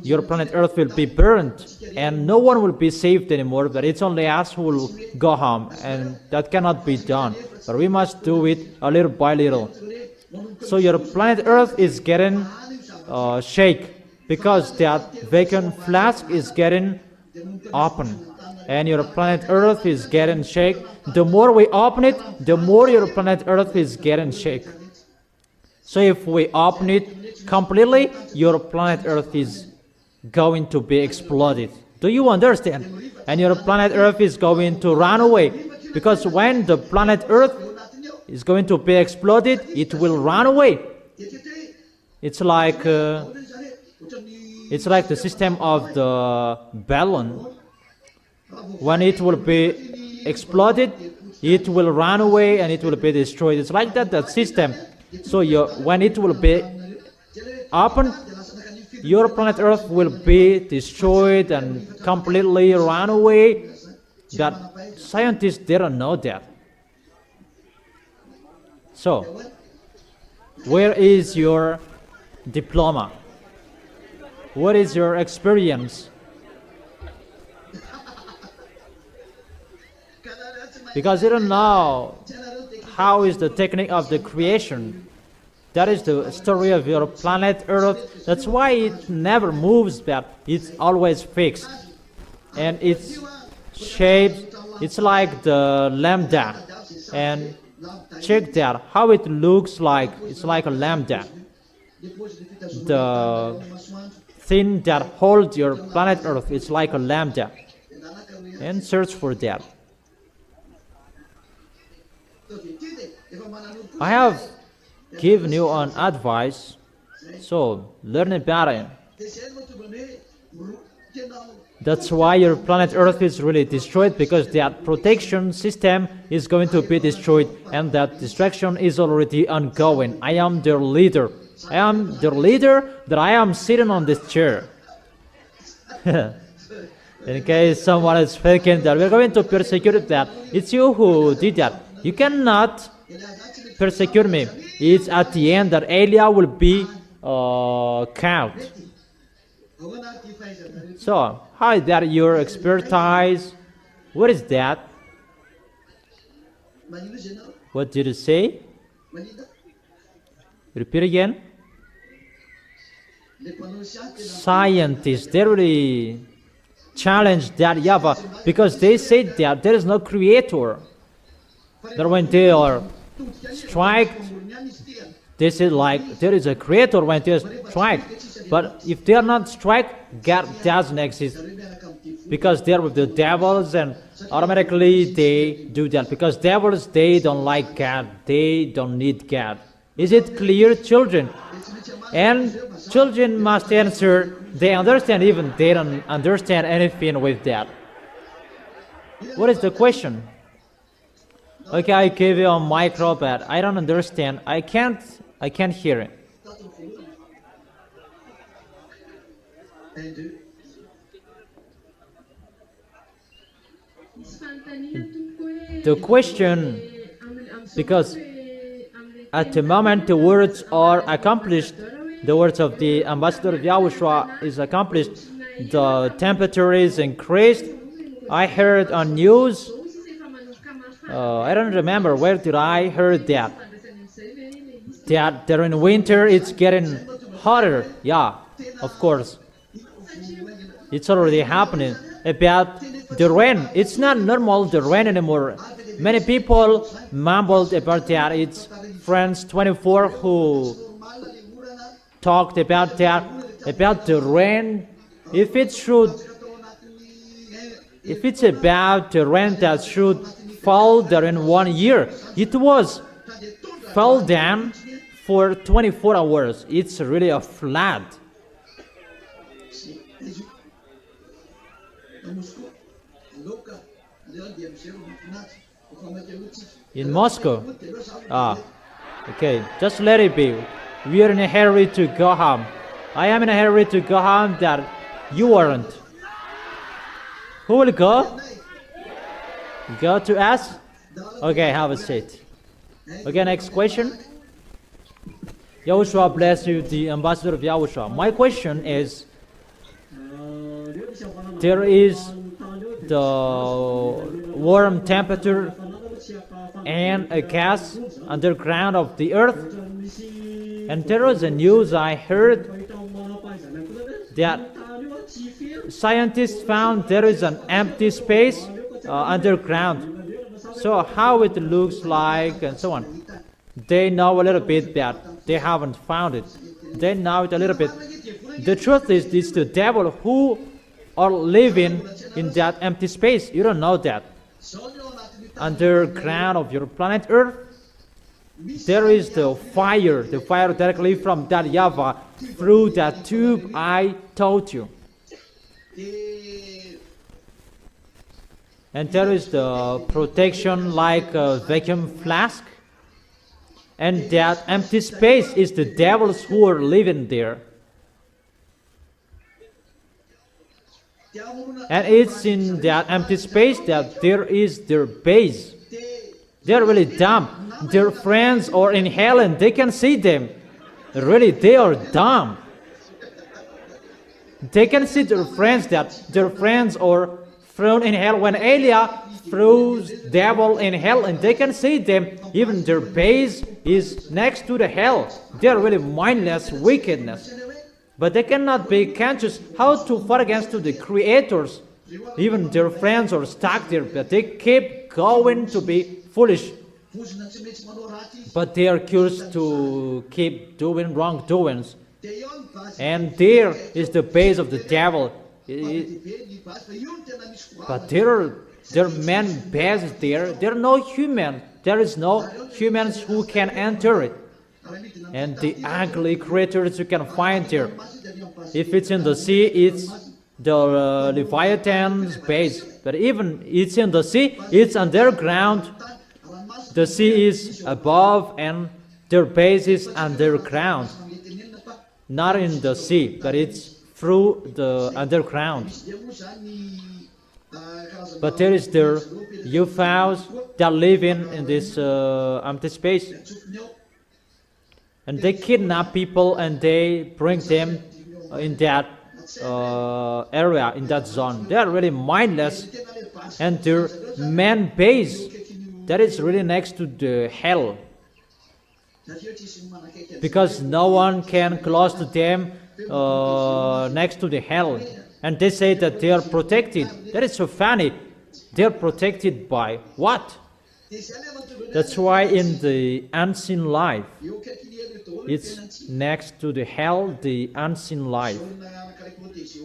your planet Earth will be burned. And no one will be saved anymore, but it's only us who will go home. And that cannot be done. But we must do it a little by little. So your planet Earth is getting shake because that vacuum flask is getting open, and your planet Earth is getting shake. The more we open it, the more your planet Earth is getting shake. So if we open it completely, your planet Earth is going to be exploded. Do you understand? And your planet Earth is going to run away, because when the planet Earth is going to be exploded, it will run away. It's like the system of the balloon. When it will be exploded, it will run away and it will be destroyed. It's like that system. So when it will be open, your planet Earth will be destroyed and completely run away. But scientists, they don't know that. So, where is your diploma? What is your experience? Because you don't know how is the technique of the creation. That is the story of your planet Earth. That's why it never moves, but it's always fixed. And it's shaped, it's like the lambda. And check that, how it looks like. It's like a lambda. the thing that holds your planet Earth is like a lambda, and search for that. I have given you an advice, so learn about it. That's why your planet Earth is really destroyed, because that protection system is going to be destroyed, and that destruction is already ongoing. I am their leader. I am the leader that I am sitting on this chair. In case someone is thinking that we're going to persecute that, it's you who did that. You cannot persecute me. It's at the end that Elia will be count. So, how is that your expertise? What is that? What did you say? Repeat again. Scientists, they really challenge that YAHVAH, because they say that there is no creator. That when they are strike, they say like there is a creator when they strike. But if they are not strike, God doesn't exist, because they are with the devils, and automatically they do that, because devils, they don't like God, they don't need God. Is it clear, children? And children must answer. They understand, even they don't understand anything with that. What is the question? Okay, I gave you a micro, but I don't understand. I can't hear it. The question, because at the moment the words are accomplished, the words of the ambassador of YAHOSHUAH is accomplished, the temperature is increased. I heard on news, I don't remember where did I heard that during winter it's getting hotter. Yeah, of course. It's already happening. About the rain, it's not normal, the rain anymore. Many people mumbled about that. It's France 24 who talked about that, about the rain. If it's about the rain that should fall there in 1 year, it was fell down for 24 hours. It's really a flood. In Moscow? Okay, just let it be. We are in a hurry to go home. I am in a hurry to go home, that you aren't. Who will go? Go to us? Okay, have a seat. Okay, next question. YAHOSHUAH bless you, the ambassador of YAHOSHUAH. My question is, there is the warm temperature and a gas underground of the earth, and there was a news I heard that scientists found there is an empty space underground. So how it looks like and so on. They know a little bit that they haven't found it. They know it a little bit. The truth is, it's the devil who are living in that empty space. You don't know that. Underground of your planet Earth, there is the fire directly from that YAHVAH through that tube I told you. And there is the protection like a vacuum flask. And that empty space is the devils who are living there. And it's in that empty space that there is their base. They're really dumb. Their friends are in hell and they can see them. Really, they are dumb. They can see their friends, that their friends are thrown in hell. When Elia throws devil in hell, and they can see them, even their base is next to the hell. They are really mindless wickedness. But they cannot be conscious how to fight against the creators. Even their friends are stuck there, but they keep going to be foolish. but they are cursed to keep doing wrongdoings. And there is the base of the devil. But there are men bases there. There are no human. There is no humans who can enter it. And the ugly creatures you can find there. If it's in the sea, it's the Leviathan's base. But even it's in the sea, it's underground. The sea is above and their base is underground. Not in the sea, but it's through the underground. But there is their YAHVAHs that live in this empty space. And they kidnap people and they bring them in that area, in that zone. They are really mindless. And their man base, that is really next to the hell. Because no one can close to them next to the hell. And they say that they are protected. That is so funny. They are protected by what? That's why in the unseen life, it's next to the hell, the unseen life.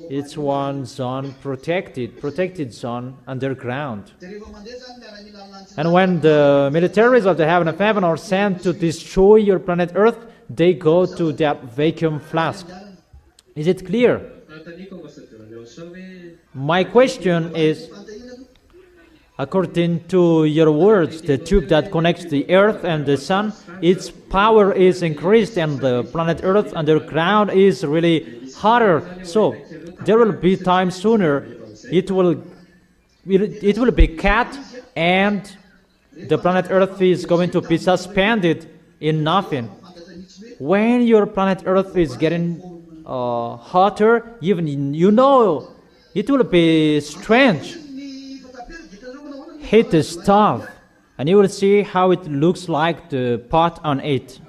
It's one zone protected zone underground. And when the militaries of the heaven of heaven are sent to destroy your planet Earth, they go to that vacuum flask. Is it clear? My question is, according to your words, the tube that connects the Earth and the Sun, its power is increased and the planet Earth underground is really hotter. So there will be time sooner it will be cut and the planet Earth is going to be suspended in nothing. When your planet Earth is getting hotter, even you know it will be strange. Hit the stove and you will see how it looks like the pot on it.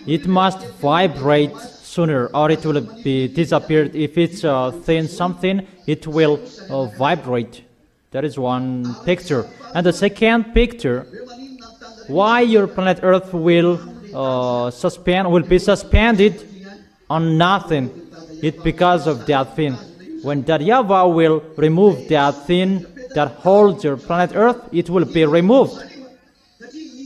It must vibrate sooner or it will be disappeared. If it's thin something, it will vibrate. That is one picture. And the second picture, why your planet Earth will be suspended on nothing. It's because of that thing. When that YAHVAH will remove that thing that holds your planet Earth, it will be removed.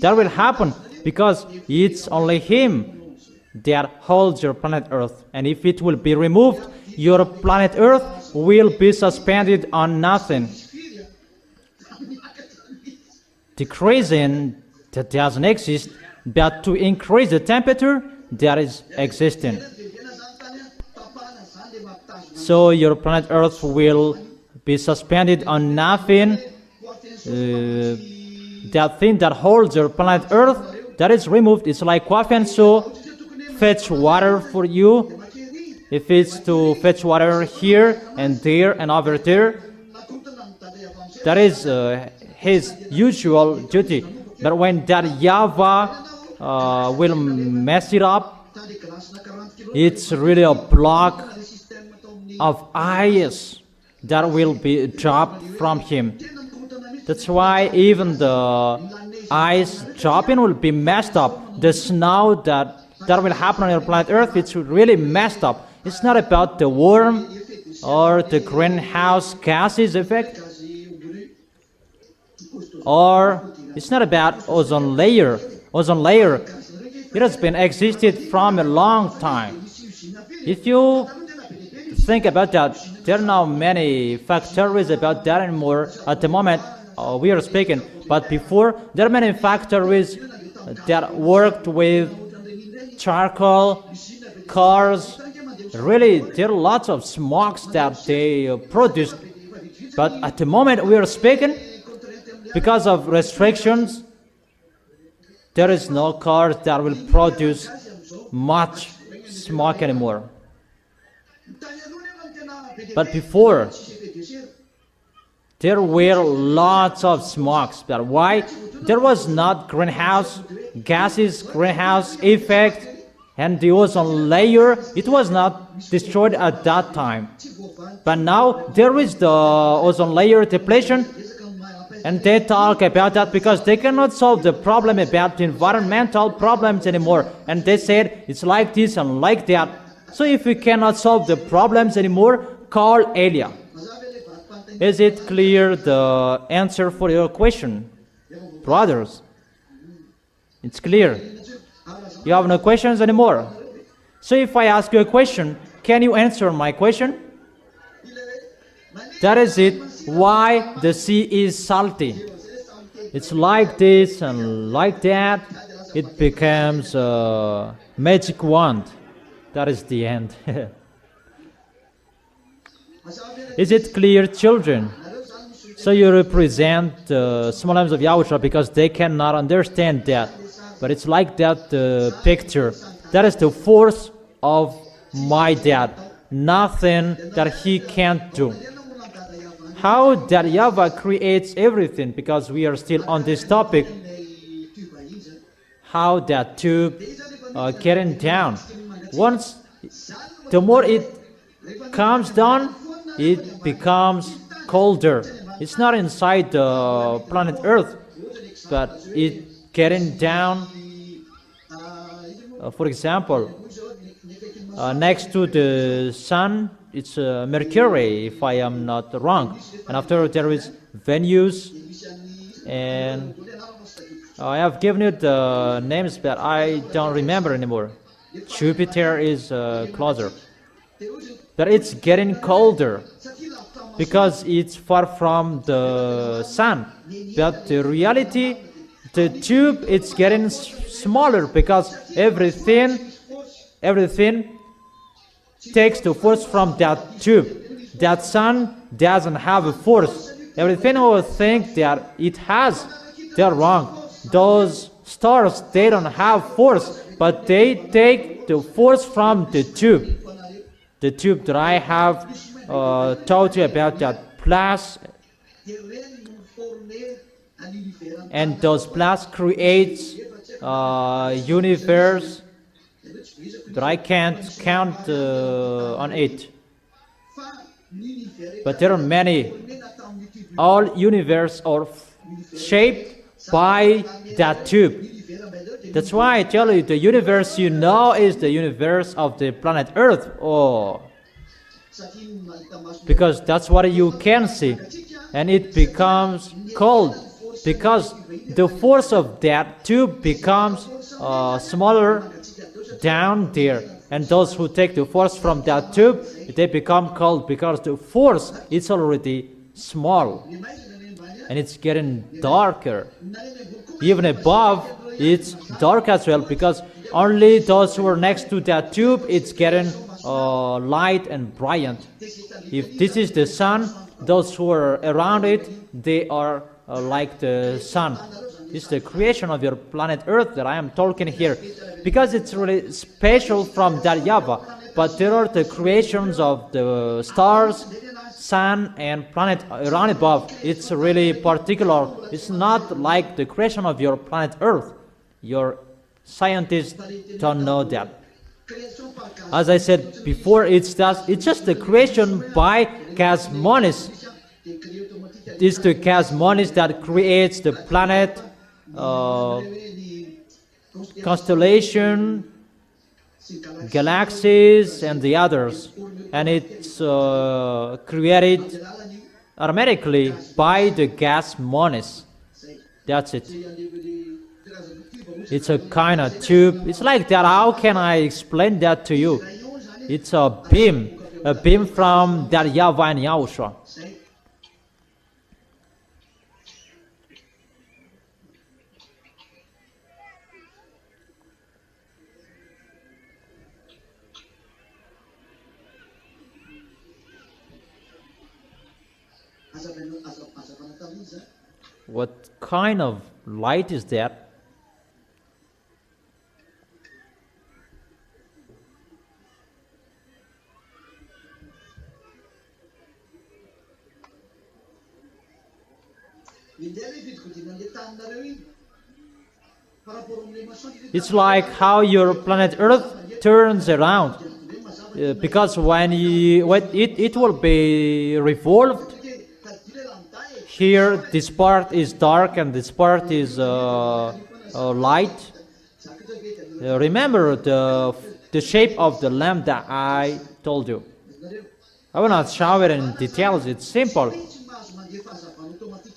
That will happen because it's only Him that holds your planet Earth. And if it will be removed, your planet Earth will be suspended on nothing. Decreasing that doesn't exist, but to increase the temperature that is existing. So your planet Earth will be suspended on nothing. That thing that holds your planet Earth, that is removed. It's like coffin, so fetch water for you. If it's to fetch water here and there and over there, that is his usual duty. But when that YAHVAH will mess it up, it's really a block of ice that will be dropped from Him. That's why even the ice dropping will be messed up. The snow that will happen on your planet Earth, it's really messed up. It's not about the worm or the greenhouse gases effect, or it's not about ozone layer. Ozone layer, it has been existed from a long time. If you think about that, there are now many factories about that anymore. At the moment we are speaking, but before there are many factories that worked with charcoal, cars. Really, there are lots of smokes that they produced. But at the moment we are speaking, because of restrictions, there is no cars that will produce much smoke anymore. But before, there were lots of smokes. But why? There was not greenhouse gases, greenhouse effect, and the ozone layer. It was not destroyed at that time. But now there is the ozone layer depletion. And they talk about that because they cannot solve the problem about the environmental problems anymore. And they said it's like this and like that. So if we cannot solve the problems anymore, call Elia. Is it clear the answer for your question? Brothers, it's clear. You have no questions anymore. So if I ask you a question, can you answer my question? That is it. Why the sea is salty? It's like this and like that. It becomes a magic wand. That is the end. Is it clear, children? So you represent the small arms of YAHOSHUAH because they cannot understand that. But it's like that picture. That is the force of my dad. Nothing that he can't do. How that YAHVAH creates everything, because we are still on this topic. How that tube getting down. Once, the more it comes down, it becomes colder. It's not inside the planet Earth, but it getting down. For example, next to the sun, it's Mercury, if I am not wrong. And after there is Venus, and I have given you the names, but I don't remember anymore. Jupiter is closer. But it's getting colder because it's far from the sun. But the reality, the tube, it's getting smaller because everything takes the force from that tube. That sun doesn't have a force. Everything will think that it has. They're wrong. Those stars, they don't have force, but they take the force from the tube. The tube that I have taught you about, that plus, and those plus creates universe that I can't count on it. But there are many. All universe are shaped by that tube. That's why I tell you, the universe you know is the universe of the planet Earth. Oh, because that's what you can see. And it becomes cold because the force of that tube becomes smaller down there. And those who take the force from that tube, they become cold because the force is already small. And it's getting darker. Even above, it's dark as well, because only those who are next to that tube, it's getting light and brilliant. If this is the sun, those who are around it, they are like the sun. It's the creation of your planet Earth that I am talking here, because it's really special from that YAHVAH. But there are the creations of the stars, sun and planet around above. It's really particular. It's not like the creation of your planet Earth. Your scientists don't know that. As I said before, it's just the creation by cosmonics. It's the cosmonics that creates the planet, constellation, galaxies, and the others. And it's created automatically by the cosmonics. That's it. It's a kind of tube. It's like that. How can I explain that to you? It's a beam from that YAHVAH and YAHOSHUAH. What kind of light is that? It's like how your planet Earth turns around, because when it will be revolved, here this part is dark and this part is light. Remember the shape of the lamp that I told you. I will not show it in details, it's simple.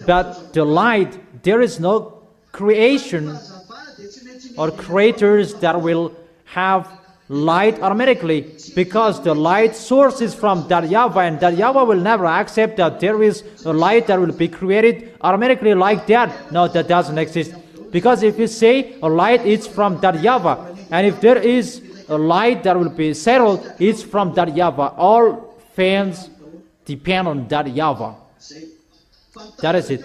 But the light, there is no creation or creators that will have light automatically, because the light source is from that YAHVAH, and that YAHVAH will never accept that there is a light that will be created automatically like that. No, that doesn't exist. Because if you say a light is from that YAHVAH, and if there is a light that will be settled, it's from that YAHVAH. All fans depend on that YAHVAH. That is it.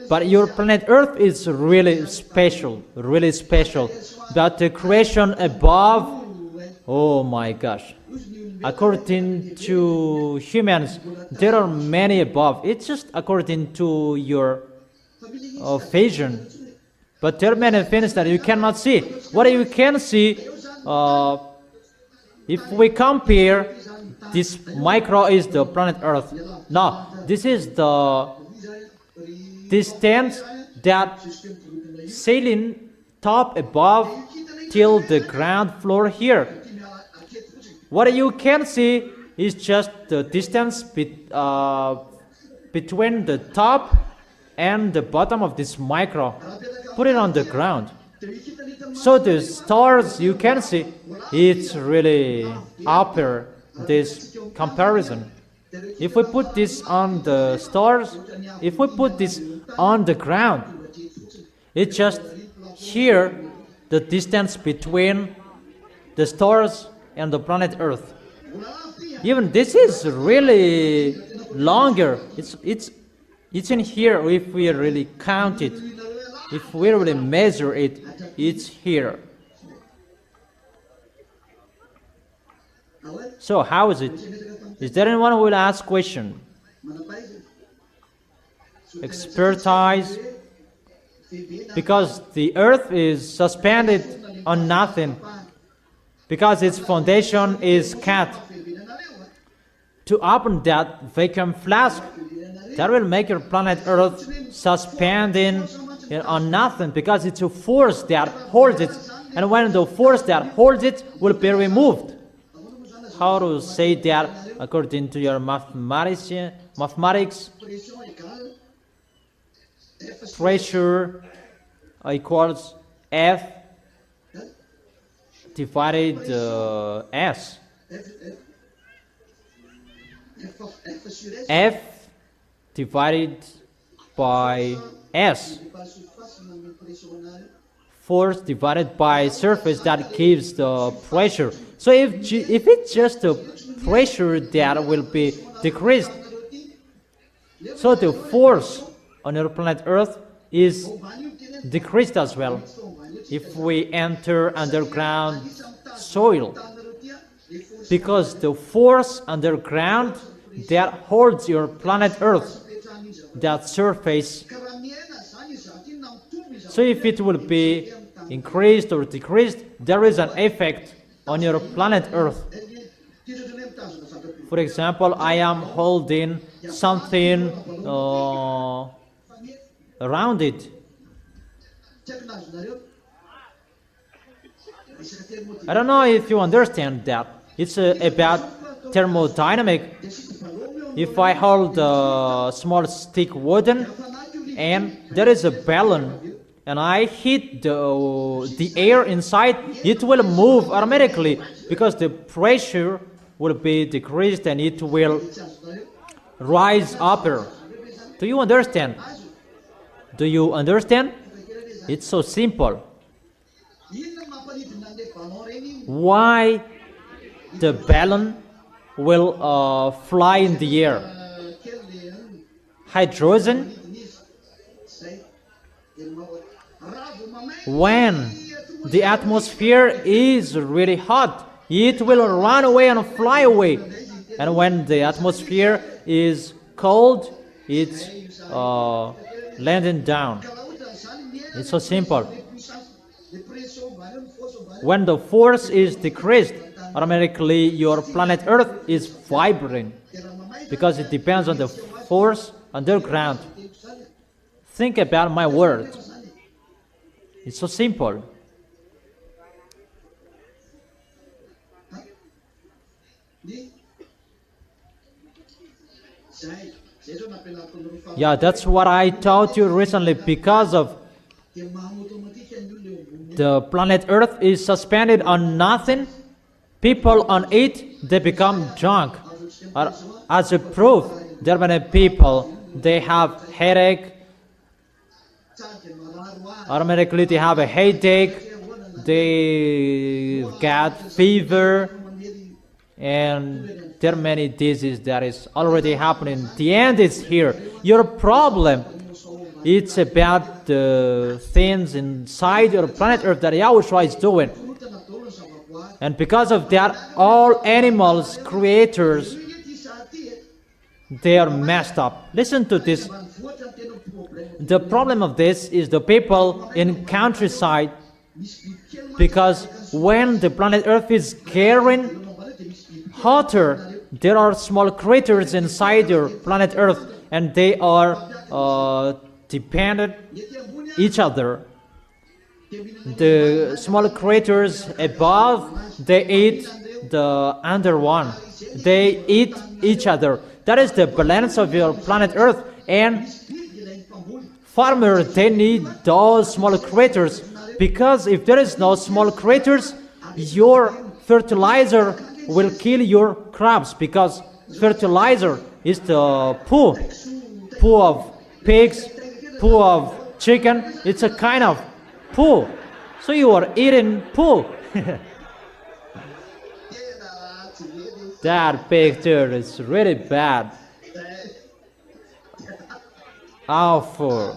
But your planet Earth is really special, really special. But the creation above, oh my gosh. According to humans, there are many above. It's just according to your vision. But there are many things that you cannot see. What you can see, if we compare, this micro is the planet Earth. No, this is the distance that sailing top above till the ground floor here. What you can see is just the distance between the top and the bottom of this micro. Put it on the ground. So the stars you can see, it's really upper this comparison. If we put this on the stars, if we put this on the ground, it's just here the distance between the stars and the planet Earth. Even this is really longer. It's in here. If we really count it, if we really measure it, it's here. So how is it? Is there anyone who will ask question? Expertise. Because the earth is suspended on nothing. Because its foundation is cut. To open that vacuum flask, that will make your planet Earth suspending on nothing, because it's a force that holds it. And when the force that holds it will be removed. How to say that according to your mathematics? Pressure equals F divided S. F divided by S. Force divided by surface that gives the pressure. So if it's just the pressure that will be decreased, so the force on your planet Earth is decreased as well. If we enter underground soil, because the force underground that holds your planet Earth, that surface, so if it will be increased or decreased, there is an effect on your planet Earth. For example, I am holding something around it. I don't know if you understand that. It's about thermodynamic. If I hold a small stick wooden and there is a balloon and I hit the air inside, it will move automatically because the pressure will be decreased and it will rise upper. Do you understand? Do you understand? It's so simple. Why the balloon will fly in the air? Hydrogen. When the atmosphere is really hot, it will run away and fly away. And when the atmosphere is cold, it's landing down. It's so simple. When the force is decreased, automatically your planet Earth is vibrating because it depends on the force underground. Think about my word. It's so simple. Yeah, that's what I taught you recently. Because of the planet Earth is suspended on nothing, people on it, they become drunk. As a proof, there are many people, they have headache, automatically they have a headache, they get fever, and there are many diseases that is already happening. The end is here. Your problem, it's about the things inside your planet Earth that YAHOSHUAH is doing. And because of that, all animals, creators, they are messed up. Listen to this. The problem of this is the people in countryside, because when the planet Earth is getting hotter, there are small creatures inside your planet Earth, and they are dependent each other. The small creatures above, they eat the under one. They eat each other. That is the balance of your planet Earth. And farmers, they need those small creatures, because if there is no small creatures, your fertilizer will kill your crops, because fertilizer is the poo of pigs, poo of chicken. It's a kind of poo. So you are eating poo. That picture is really bad. Awful.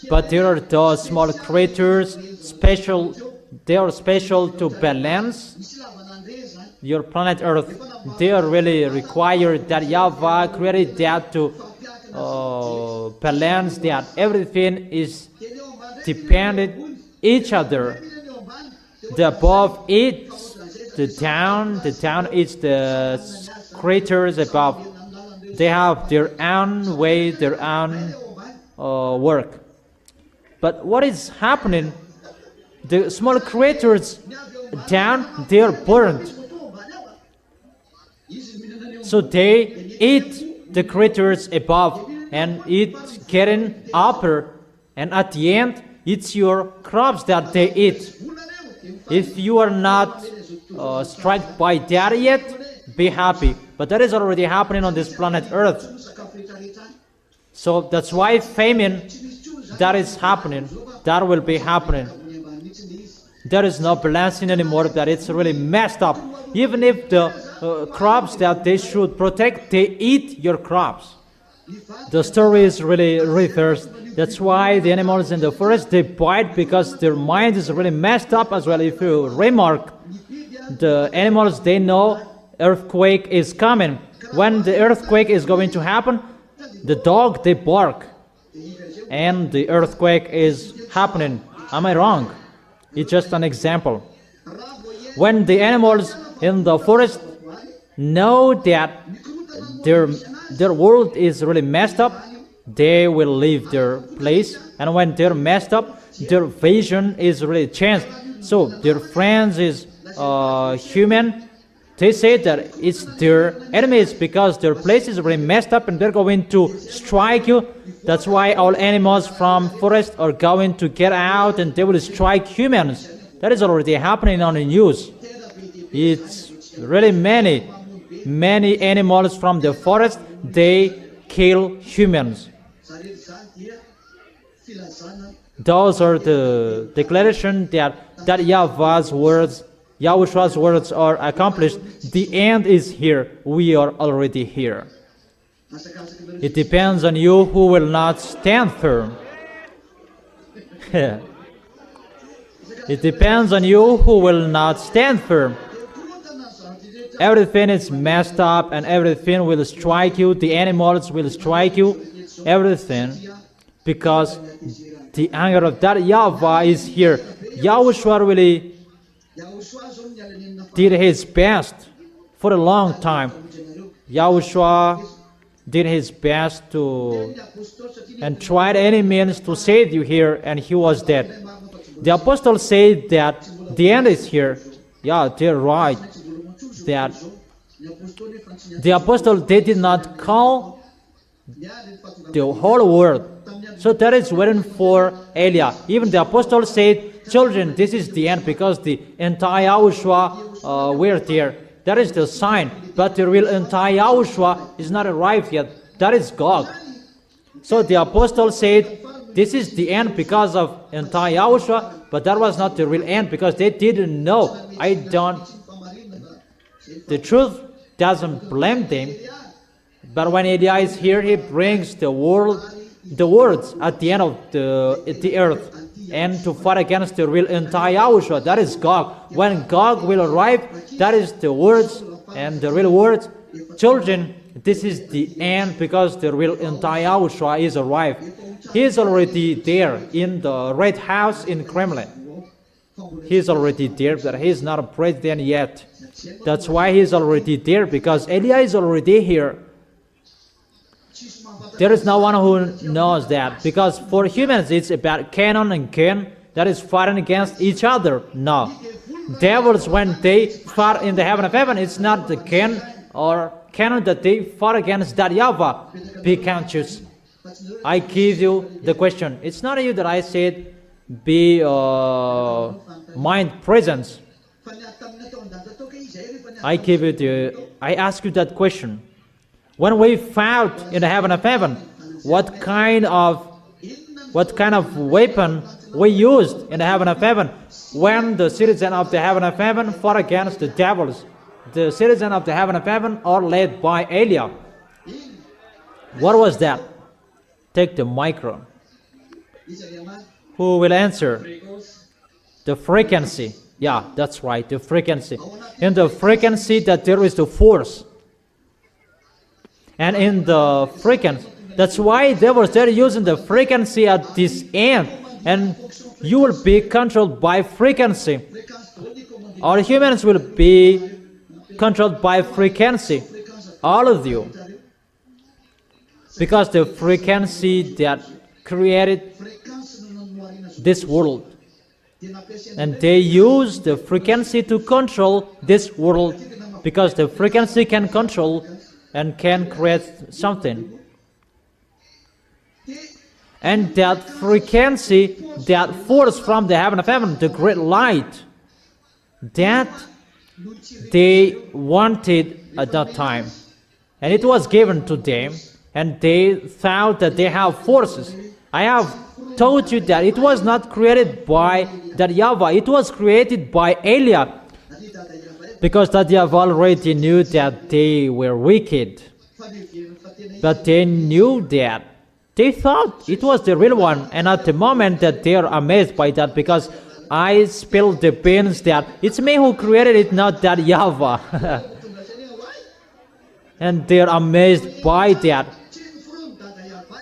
But there are those small creatures, special. They are special to balance your planet Earth. They are really required that YAHVAH created that to balance that. Everything is dependent each other. The above eats the down eats the creatures above. They have their own way, their own work. But what is happening? The small creatures down, they are burned. So they eat the creatures above, and it's getting upper, and at the end, it's your crops that they eat. If you are not struck by that yet, be happy. But that is already happening on this planet Earth. So that's why famine, that is happening, that will be happening. There is no balancing anymore, that it's really messed up. Even if the crops that they should protect, they eat your crops. The story is really reversed. That's why the animals in the forest, they bite, because their mind is really messed up as well. If you remark, the animals, they know earthquake is coming. When the earthquake is going to happen, the dog, they bark, and the earthquake is happening. Am I wrong? It's just an example. When the animals in the forest know that their world is really messed up, they will leave their place. And when they're messed up, their vision is really changed. So their friends is human. They say that it's their enemies, because their place is really messed up and they're going to strike you. That's why all animals from forest are going to get out and they will strike humans. That is already happening on the news. It's really many animals from the forest, they kill humans. Those are the declaration that YAHVAH's words, YAHOSHUAH's words are accomplished. The end is here. We are already here. It depends on you who will not stand firm. It depends on you who will not stand firm. Everything is messed up and everything will strike you. The animals will strike you. Everything. Because the anger of that YAHVAH is here. YAHOSHUAH really did his best for a long time. Yahushua did his best to and tried any means to save you here, and he was dead. The apostles said that the end is here. Yeah, they're right. That the apostles, they did not call the whole world. So that is written for Elia. Even the apostles said, children, this is the end, because the entire YAHOSHUAH we're there. That is the sign. But the real entire YAHOSHUAH is not arrived yet. That is God. So the apostles said, this is the end because of entire YAHOSHUAH, but that was not the real end, because they didn't know. The truth doesn't blame them. But when Elia is here, he brings the words at the end of the earth, and to fight against the real entire YAHOSHUAH. That is God. When God will arrive, that is the words and the real words. Children, this is the end, because the real entire YAHOSHUAH is arrived. He is already there in the Red House in Kremlin. He is already there, but he is not a president yet. That's why he is already there, because Elia is already here. There is no one who knows that, because for humans it's about Canon and Cain that is fighting against each other. No. Devils, when they fight in the heaven of heaven, it's not the Cain or Canon that they fought against that YAHVAH. Be conscious. I give you the question. It's not you that I said be mind presence. I ask you that question. When we fought in the heaven of heaven, what kind of weapon we used in the heaven of heaven? When the citizens of the heaven of heaven fought against the devils, the citizens of the heaven of heaven are led by Elia. What was that? Take the micro. Who will answer? The frequency. Yeah, that's right, the frequency. In the frequency that there is the force. And in the frequency, that's why they were using the frequency at this end. And you will be controlled by frequency. Our humans will be controlled by frequency. All of you. Because the frequency that created this world. And they use the frequency to control this world. Because the frequency can control and can create something. And that frequency, that force from the heaven of heaven, the great light, that they wanted at that time. And it was given to them, and they thought that they have forces. I have told you that it was not created by that YAHVAH, it was created by Elia. Because that YAHVAH already knew that they were wicked. But they knew that. They thought it was the real one. And at the moment that they are amazed by that, because I spilled the beans that it's me who created it, not that YAHVAH. And they are amazed by that.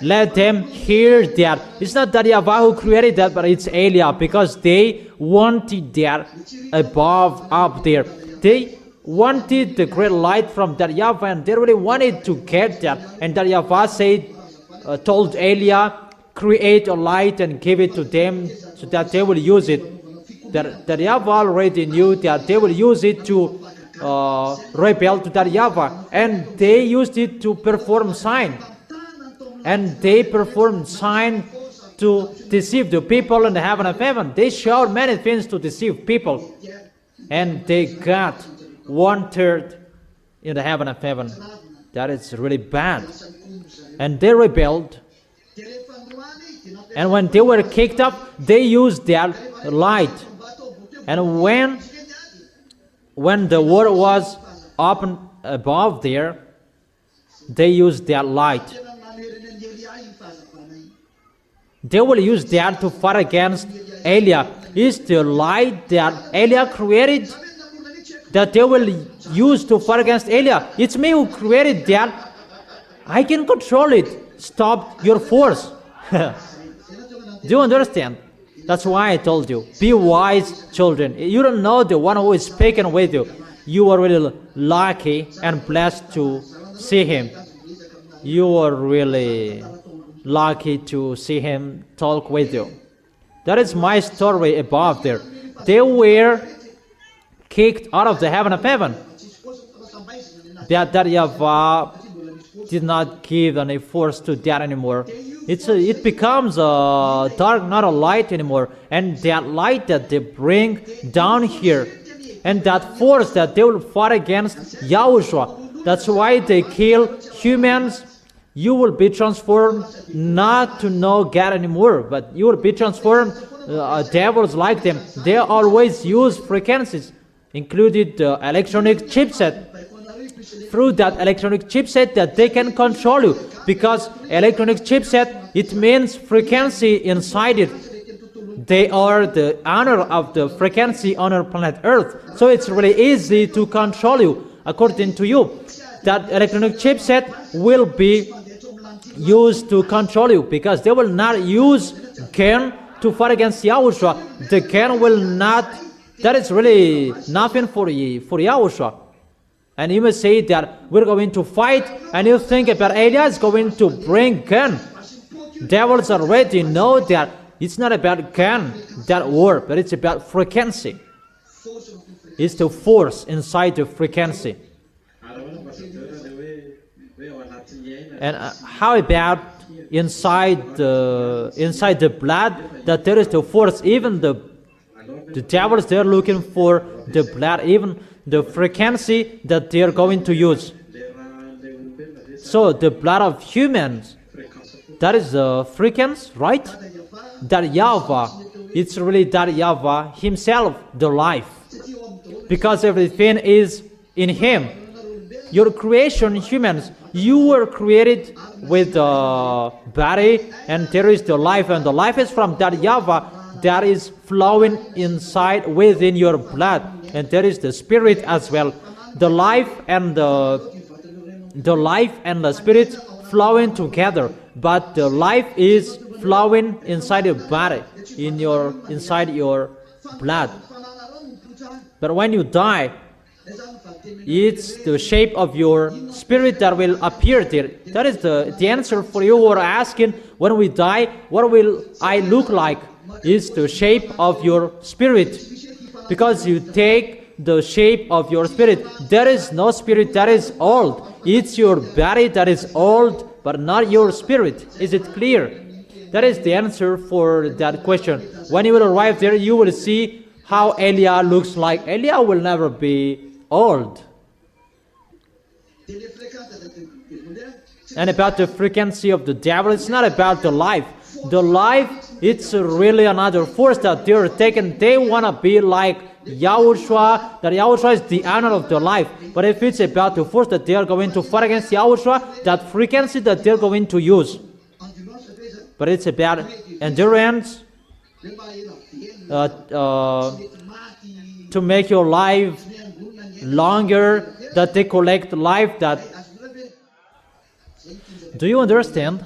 Let them hear that. It's not that YAHVAH who created that, but it's Elia, because they wanted that above, up there. They wanted the great light from that YAHVAH, and they really wanted to get that. And that YAHVAH said, told Elia, create a light and give it to them so that they will use it. That YAHVAH already knew that they will use it to rebel to that YAHVAH. And they used it to perform sign. And they performed sign to deceive the people in the heaven of heaven. They showed many things to deceive people. And they got 1/3 in the heaven of heaven. That is really bad. And they rebelled. And when they were kicked up, they used that light. And when the word was opened above there, they used that light. They will use that to fight against Elia. Is the light that Elia created that they will use to fight against Elia? It's me who created that. I can control it. Stop your force. Do you understand? That's why I told you. Be wise, children. You don't know the one who is speaking with you. you are really lucky and blessed to see him. You are really lucky to see him talk with you. That is my story above there. They were kicked out of the heaven of heaven. That YAHVAH did not give any force to that anymore. It becomes a dark, not a light anymore. And that light that they bring down here, and that force that they will fight against YAHOSHUAH, that's why they kill humans. You will be transformed not to know God anymore, but you will be transformed. Devils like them, they always use frequencies, included the electronic chipset. Through that electronic chipset that they can control you, because electronic chipset, it means frequency inside it. They are the owner of the frequency on our planet Earth, so it's really easy to control you according to you. That electronic chipset will be used to control you, because they will not use gun to fight against YAHOSHUAH. The gun will not, that is really nothing for YAHOSHUAH. And you may say that we're going to fight, and you think about Eliah is going to bring gun. Devils already know that it's not about gun, that war, but it's about frequency. It's the force inside the frequency. And how about inside the blood, that there is the force? Even the devils, they're looking for the blood, even the frequency that they are going to use. So the blood of humans, that is the frequency, right? That YAHVAH, it's really that YAHVAH himself, the life, because everything is in him. Your creation, humans, you were created with a body, and there is the life, and the life is from that YAHVAH that is flowing inside within your blood, and there is the spirit as well. The life and the spirit flowing together, but the life is flowing inside your body, inside your blood. But when you die, it's the shape of your spirit that will appear there. That is the answer for you who are asking, when we die, what will I look like? It's the shape of your spirit. Because you take the shape of your spirit. There is no spirit that is old. It's your body that is old, but not your spirit. Is it clear? That is the answer for that question. When you will arrive there, you will see how Eliah looks like. Eliah will never be old. And about the frequency of the devil, it's not about the life. The life, it's really another force that they're taking. They want to be like YAHOSHUAH, that YAHOSHUAH is the owner of the life. But if it's about the force that they are going to fight against YAHOSHUAH, that frequency that they're going to use. But it's about endurance, to make your life longer, that they collect life. That, do you understand?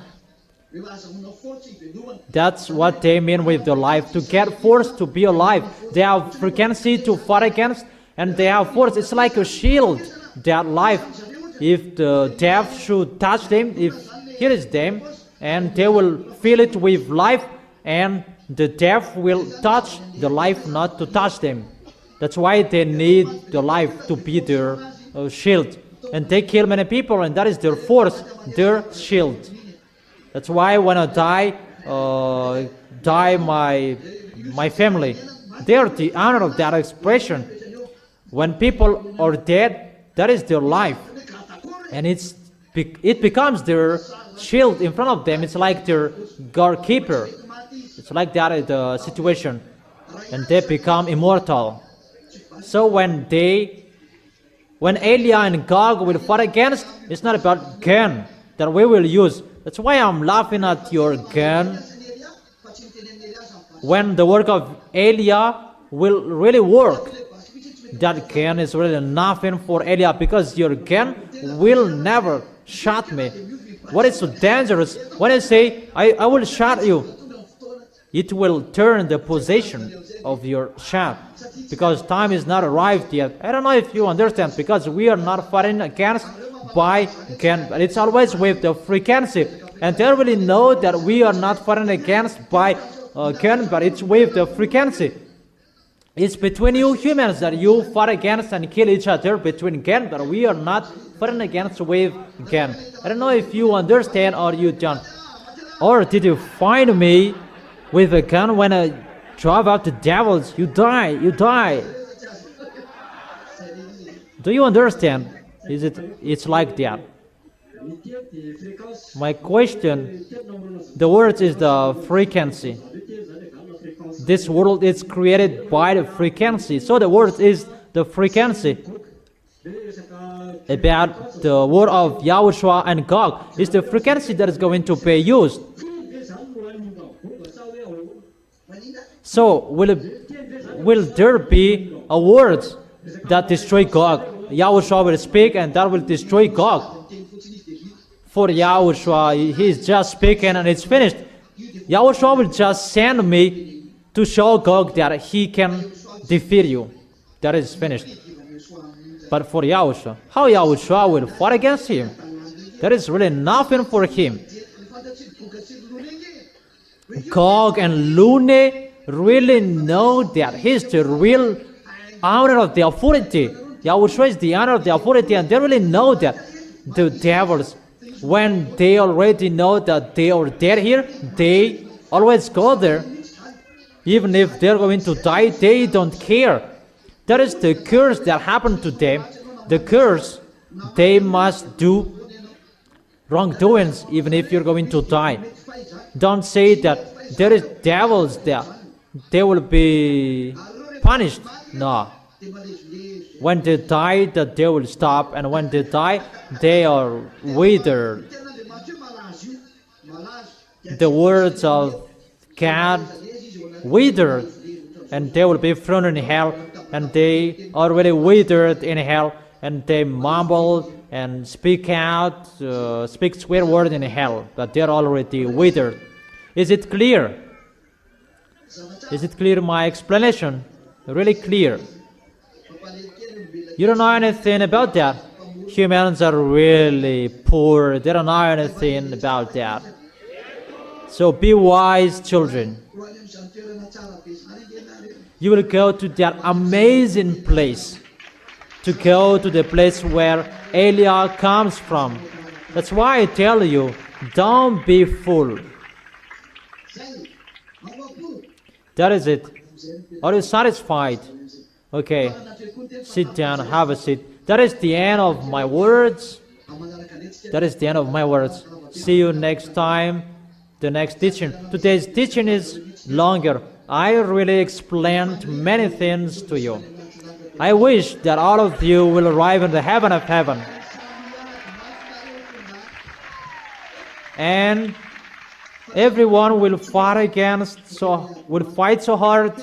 That's what they mean with the life, to get force to be alive. They have frequency to fight against, and they have force. It's like a shield, that life. If the death should touch them, if here is them, and they will feel it with life, and the death will touch the life, not to touch them. That's why they need the life to be their shield. And they kill many people, and that is their force, their shield. That's why when I die my family, they are the honor of that expression. When people are dead, that is their life. And it becomes their shield in front of them. It's like their guardkeeper. It's like that is the situation. And they become immortal. So when Eliah and Gog will fight against, it's not about gun that we will use. That's why I'm laughing at your gun. When the work of Eliah will really work, that gun is really nothing for Eliah, because your gun will never shot me. What is so dangerous? When I say, I will shot you, it will turn the position of your shaft, because time is not arrived yet. I don't know if you understand, because we are not fighting against by again, but it's always with the frequency. And they really know that we are not fighting against by again, but it's with the frequency. It's between you humans that you fight against and kill each other between again, but we are not fighting against with again. I don't know if you understand or you don't. Or did you find me with a gun when I drive out the devils? You die, you die. Do you understand? It's like that. My question, the word is the frequency. This world is created by the frequency. So the word is the frequency. About the word of YAHOSHUAH and Gog is the frequency that is going to be used. So will there be a word that destroy Gog? YAHOSHUAH will speak and that will destroy Gog. For YAHOSHUAH, he is just speaking and it's finished. YAHOSHUAH will just send me to show Gog that he can defeat you. That is finished. But for YAHOSHUAH, how YAHOSHUAH will fight against him? There is really nothing for him. Gog and Lune really know that he's the real owner of the authority. YAHOSHUAH is the owner of the authority, and they really know that. The devils, when they already know that they are dead here, they always go there. Even if they're going to die, they don't care. That is the curse that happened to them. The curse, they must do wrongdoings even if you're going to die. Don't say that there is devils there. They will be punished. No. When they die, that they will stop. And when they die, they are withered. The words of God withered. And they will be thrown in hell. And they already withered in hell. And they mumble and speak out, speak swear word in hell. But they're already withered. Is it clear? Is it clear, my explanation? Really clear. You don't know anything about that. Humans are really poor. They don't know anything about that. So be wise, children. You will go to that amazing place. To go to the place where Elia comes from. That's why I tell you, don't be fool. That is it. Are you satisfied? Okay. Sit down, have a seat. That is the end of my words. That is the end of my words. See you next time. The next teaching. Today's teaching is longer. I really explained many things to you. I wish that all of you will arrive in the heaven of heaven. And everyone will fight so hard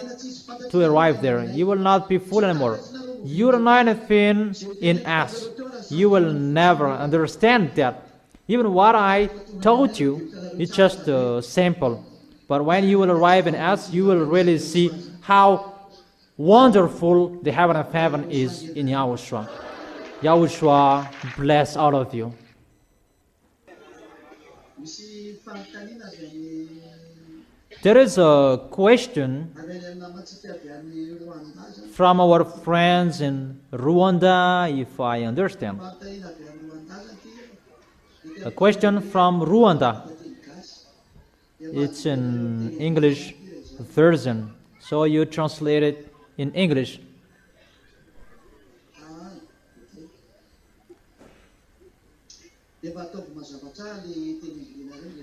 to arrive there. You will not be fool anymore. You don't know anything in us. You will never understand that. Even what I told you, it's just simple. But when you will arrive in us, you will really see how wonderful the heaven of heaven is in YAHOSHUAH. YAHOSHUAH bless all of you. There is a question from our friends in Rwanda, if I understand. A question from Rwanda. It's in English version, so you translate it in English.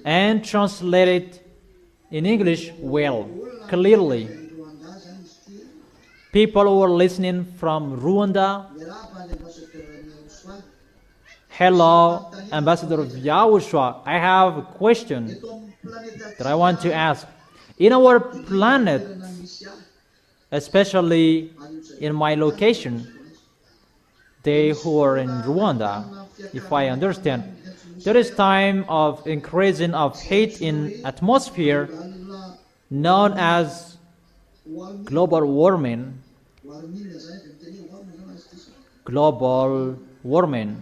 And translate it in English well, clearly. People who are listening from Rwanda, hello, Ambassador of YAHOSHUAH. I have a question that I want to ask. In our planet, especially in my location, they who are in Rwanda, if I understand, there is time of increasing of hate in atmosphere known as global warming. Global warming.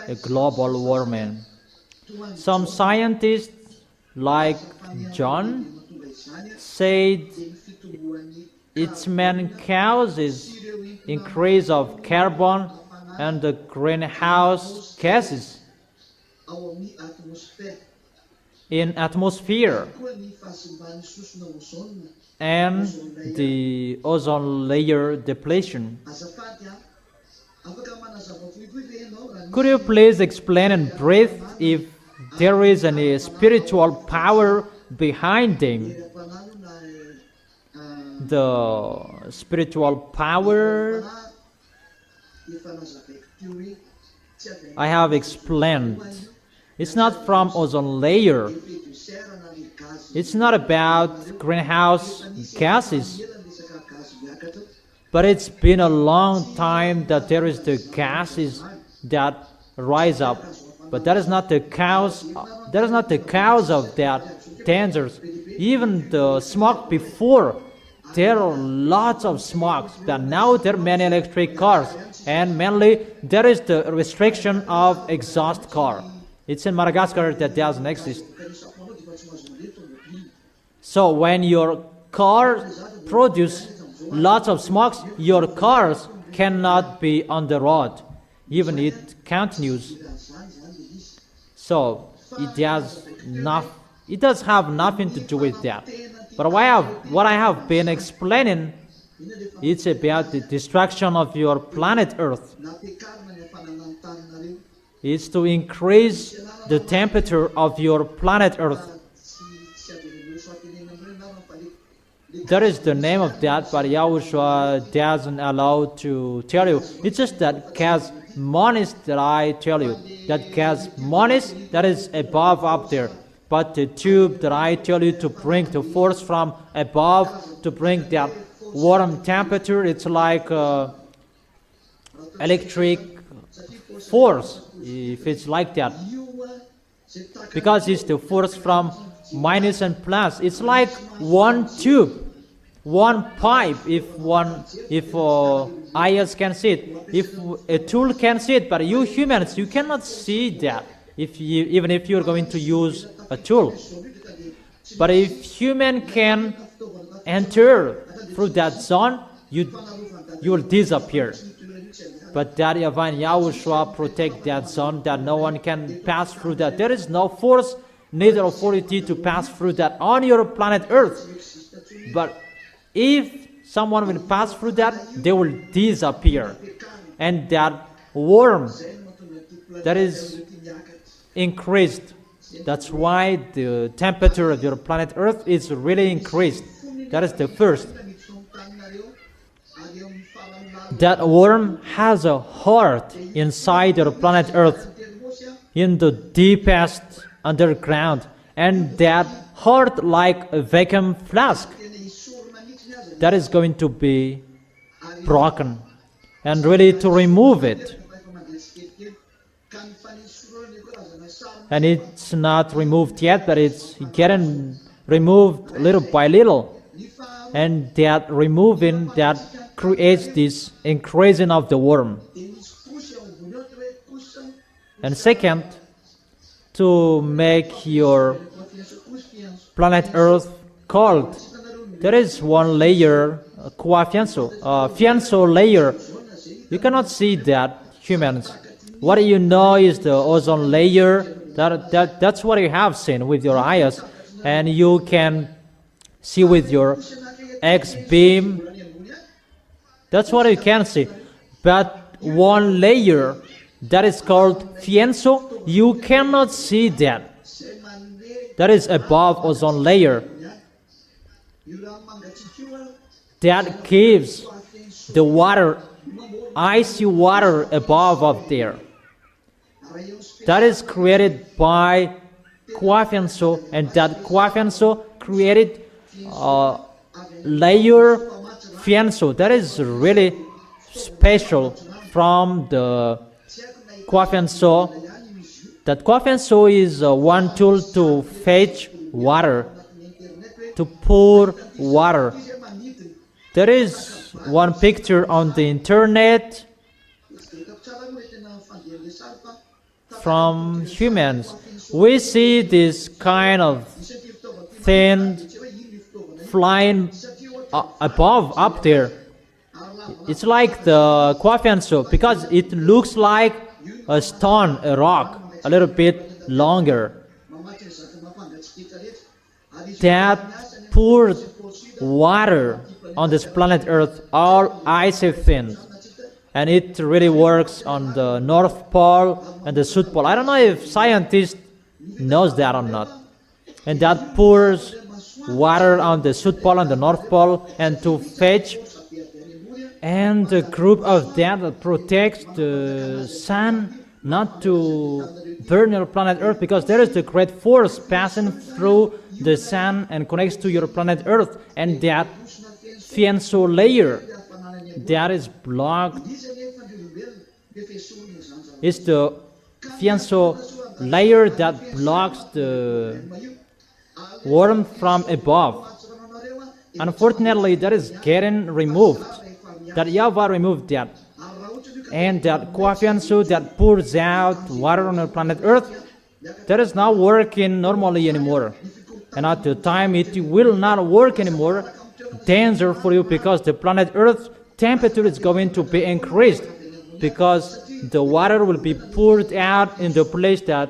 A global warming. Some scientists like John said its main cause is increase of carbon and the greenhouse gases in atmosphere and the ozone layer depletion. Could you please explain in brief if there is any spiritual power behind them? The spiritual power I have explained. It's not from ozone layer. It's not about greenhouse gases. But it's been a long time that there is the gases that rise up. But that is not the cause. That is not the cause of that dangers. Even the smoke before, there are lots of smokes. But now there are many electric cars, and mainly there is the restriction of exhaust car. It's in Madagascar that doesn't exist. So when your car produces lots of smokes, your cars cannot be on the road, even it continues. So it does have nothing to do with that. But what I have been explaining, it's about the destruction of your planet Earth. It's to increase the temperature of your planet Earth. That is the name of that, but Yahushua doesn't allow to tell you. It's just that gas monis that I tell you. That gas monis that is above up there. But the tube that I tell you to bring the force from above to bring that warm temperature, it's like electric force, if it's like that. Because it's the force from minus and plus. It's like one tube, one pipe. If eyes can see it, if a tool can see it, but you humans, you cannot see that. Even if you're going to use a tool. But if human can enter through that zone, you will disappear. But that divine Yahushua protect that zone, that no one can pass through that. There is no force, neither authority to pass through that on your planet Earth. But if someone will pass through that, they will disappear. And that worm that is increased. That's why the temperature of your planet Earth is really increased. That is the first. That worm has a heart inside your planet Earth, in the deepest underground, and that heart, like a vacuum flask, that is going to be broken, and really to remove it. And it's not removed yet, but it's getting removed little by little. And that removing, that creates this increasing of the worm. And second, to make your planet Earth cold, there is one layer, fianso layer. You cannot see that, humans. What you know is the ozone layer. That's what you have seen with your eyes, and you can see with your X-beam. That's what you can see. But one layer that is called fianso, you cannot see that. That is above ozone layer. That gives the water, icy water above up there. That is created by fianso, and that fianso created layer fianso. That is really special from the fianso That Kwafenso is one tool to fetch water, to pour water. There is one picture on the internet from humans. We see this kind of thing flying above, up there. It's like the Kwafenso because it looks like a stone, a rock, a little bit longer. That poured water on this planet Earth, all icy things. And it really works on the North Pole and the South Pole. I don't know if scientists knows that or not. And that pours water on the South Pole and the North Pole and to fetch. And the group of that protects the sun not to burn your planet Earth, because there is the great force passing through the sun and connects to your planet Earth, and that Fianso layer that is blocked is the Fianso layer that blocks the warmth from above. Unfortunately, that is getting removed. That YAHVAH removed that. And that Kwafenso that pours out water on the planet Earth, that is not working normally anymore. And at the time it will not work anymore, danger for you, because the planet Earth temperature is going to be increased, because the water will be poured out in the place that,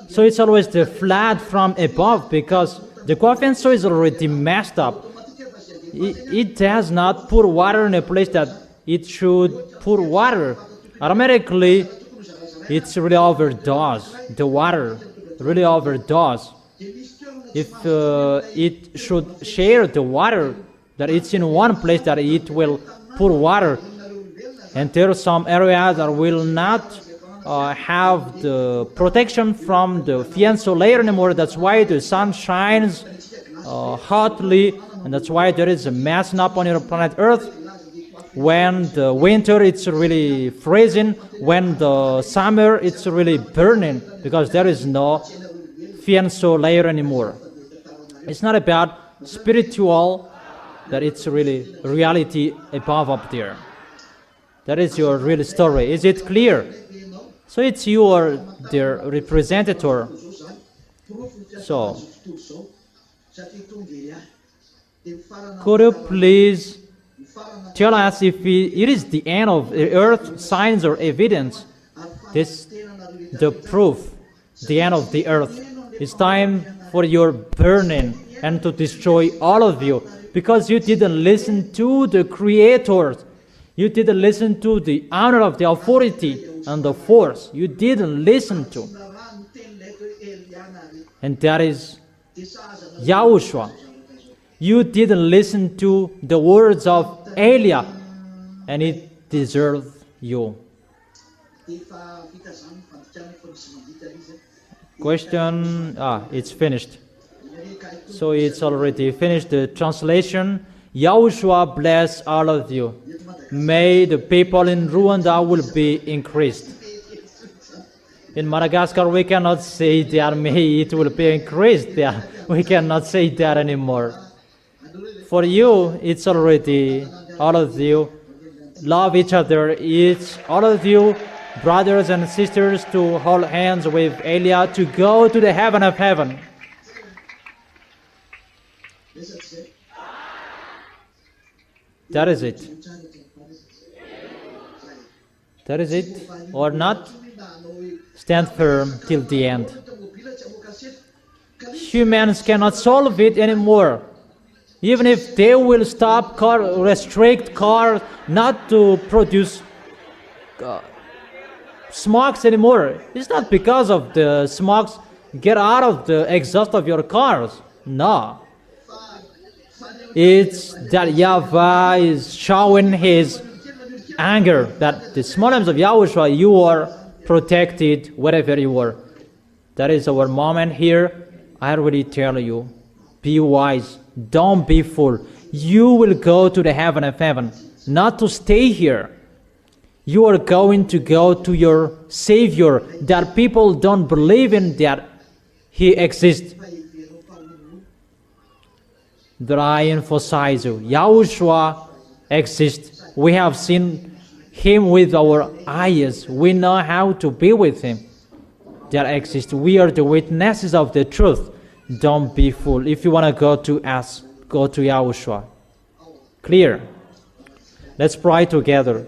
so it's always the flood from above, because the Kwafenso is already messed up. It does not pour water in a place that it should pour water. Automatically, it's really overdose. The water really overdose. If it should share the water, that it's in one place that it will pour water, and there are some areas that will not have the protection from the Fianso layer anymore. That's why the sun shines hotly, and that's why there is a messing up on your planet Earth. When the winter, it's really freezing. When the summer, it's really burning, because there is no Fianso layer anymore. It's not about spiritual, that it's really reality above up there. That is your real story. Is it clear? So it's you or their representative. So, could you please tell us if it is the end of the earth, signs or evidence? This, the proof, the end of the earth. It's time for your burning and to destroy all of you, because you didn't listen to the Creator. You didn't listen to the honor of the authority and the force. You didn't listen to. And that is YAHOSHUAH. You didn't listen to the words of Elia, and it deserves you. Question, it's finished. So it's already finished, the translation. YAHOSHUAH bless all of you. May the people in Rwanda will be increased. In Madagascar, we cannot say that may it will be increased. Yeah, we cannot say that anymore. For you, it's already, all of you, love each other. It's all of you, brothers and sisters, to hold hands with Elia to go to the heaven of heaven. That is it. That is it, or not? Stand firm till the end. Humans cannot solve it anymore. Even if they will stop restrict cars not to produce smokes anymore, it's not because of the smokes get out of the exhaust of your cars. No. It's that YAHVAH is showing his anger, that the small names of YAHOSHUAH, you are protected wherever you are. That is our moment here. I already tell you, be wise, don't be fool. You will go to the heaven of heaven, not to stay here. You are going to go to your Savior that people don't believe in that He exists. That I emphasize you, Yahushua exists. We have seen Him with our eyes. We know how to be with Him. That exists. We are the witnesses of the truth. Don't be fooled. If you want to go to us, go to Yahushua. Clear? Let's pray together.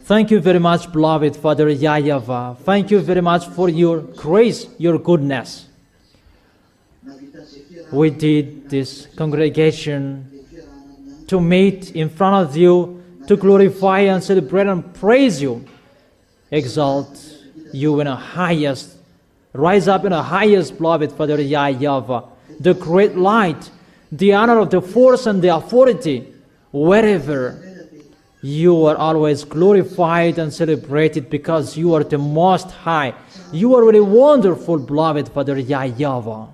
Thank you very much, beloved Father YAHVAH. Thank you very much for your grace, your goodness. We did this congregation to meet in front of you, to glorify and celebrate and praise you, exalt you in the highest, rise up in the highest, beloved Father YAHVAH, the great light, the honor of the force and the authority, wherever you are always glorified and celebrated because you are the Most High. You are really wonderful, beloved Father YAHVAH.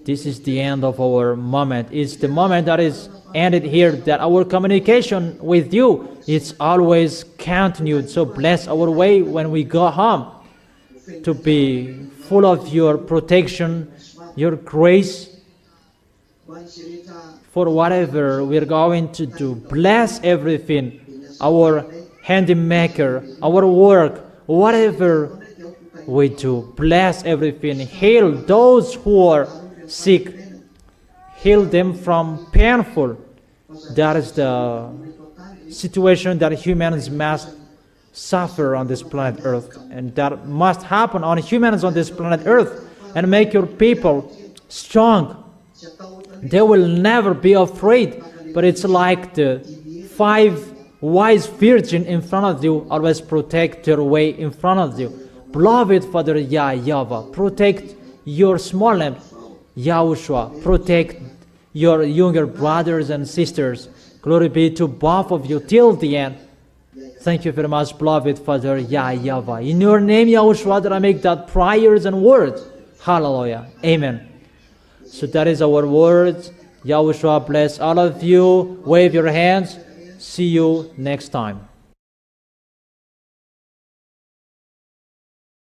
This is the end of our moment. It's the moment that is ended here, that our communication with you is always continued. So bless our way when we go home, to be full of your protection, your grace, for whatever we're going to do. Bless everything, our handymaker, our work, whatever we do. Bless everything. Heal those who are sick. Heal them from painful. That is the situation that humans must suffer on this planet Earth. And that must happen on humans on this planet Earth. And make your people strong. They will never be afraid. But it's like the 5 wise virgins in front of you always protect their way in front of you. Beloved Father YAHVAH, protect your small lamb, Yahushua. Protect your younger brothers and sisters. Glory be to both of you till the end. Thank you very much, beloved Father YAHVAH. In your name, Yahushua, that I make that prayers and words. Hallelujah. Amen. So that is our words. Yahushua bless all of you. Wave your hands. See you next time.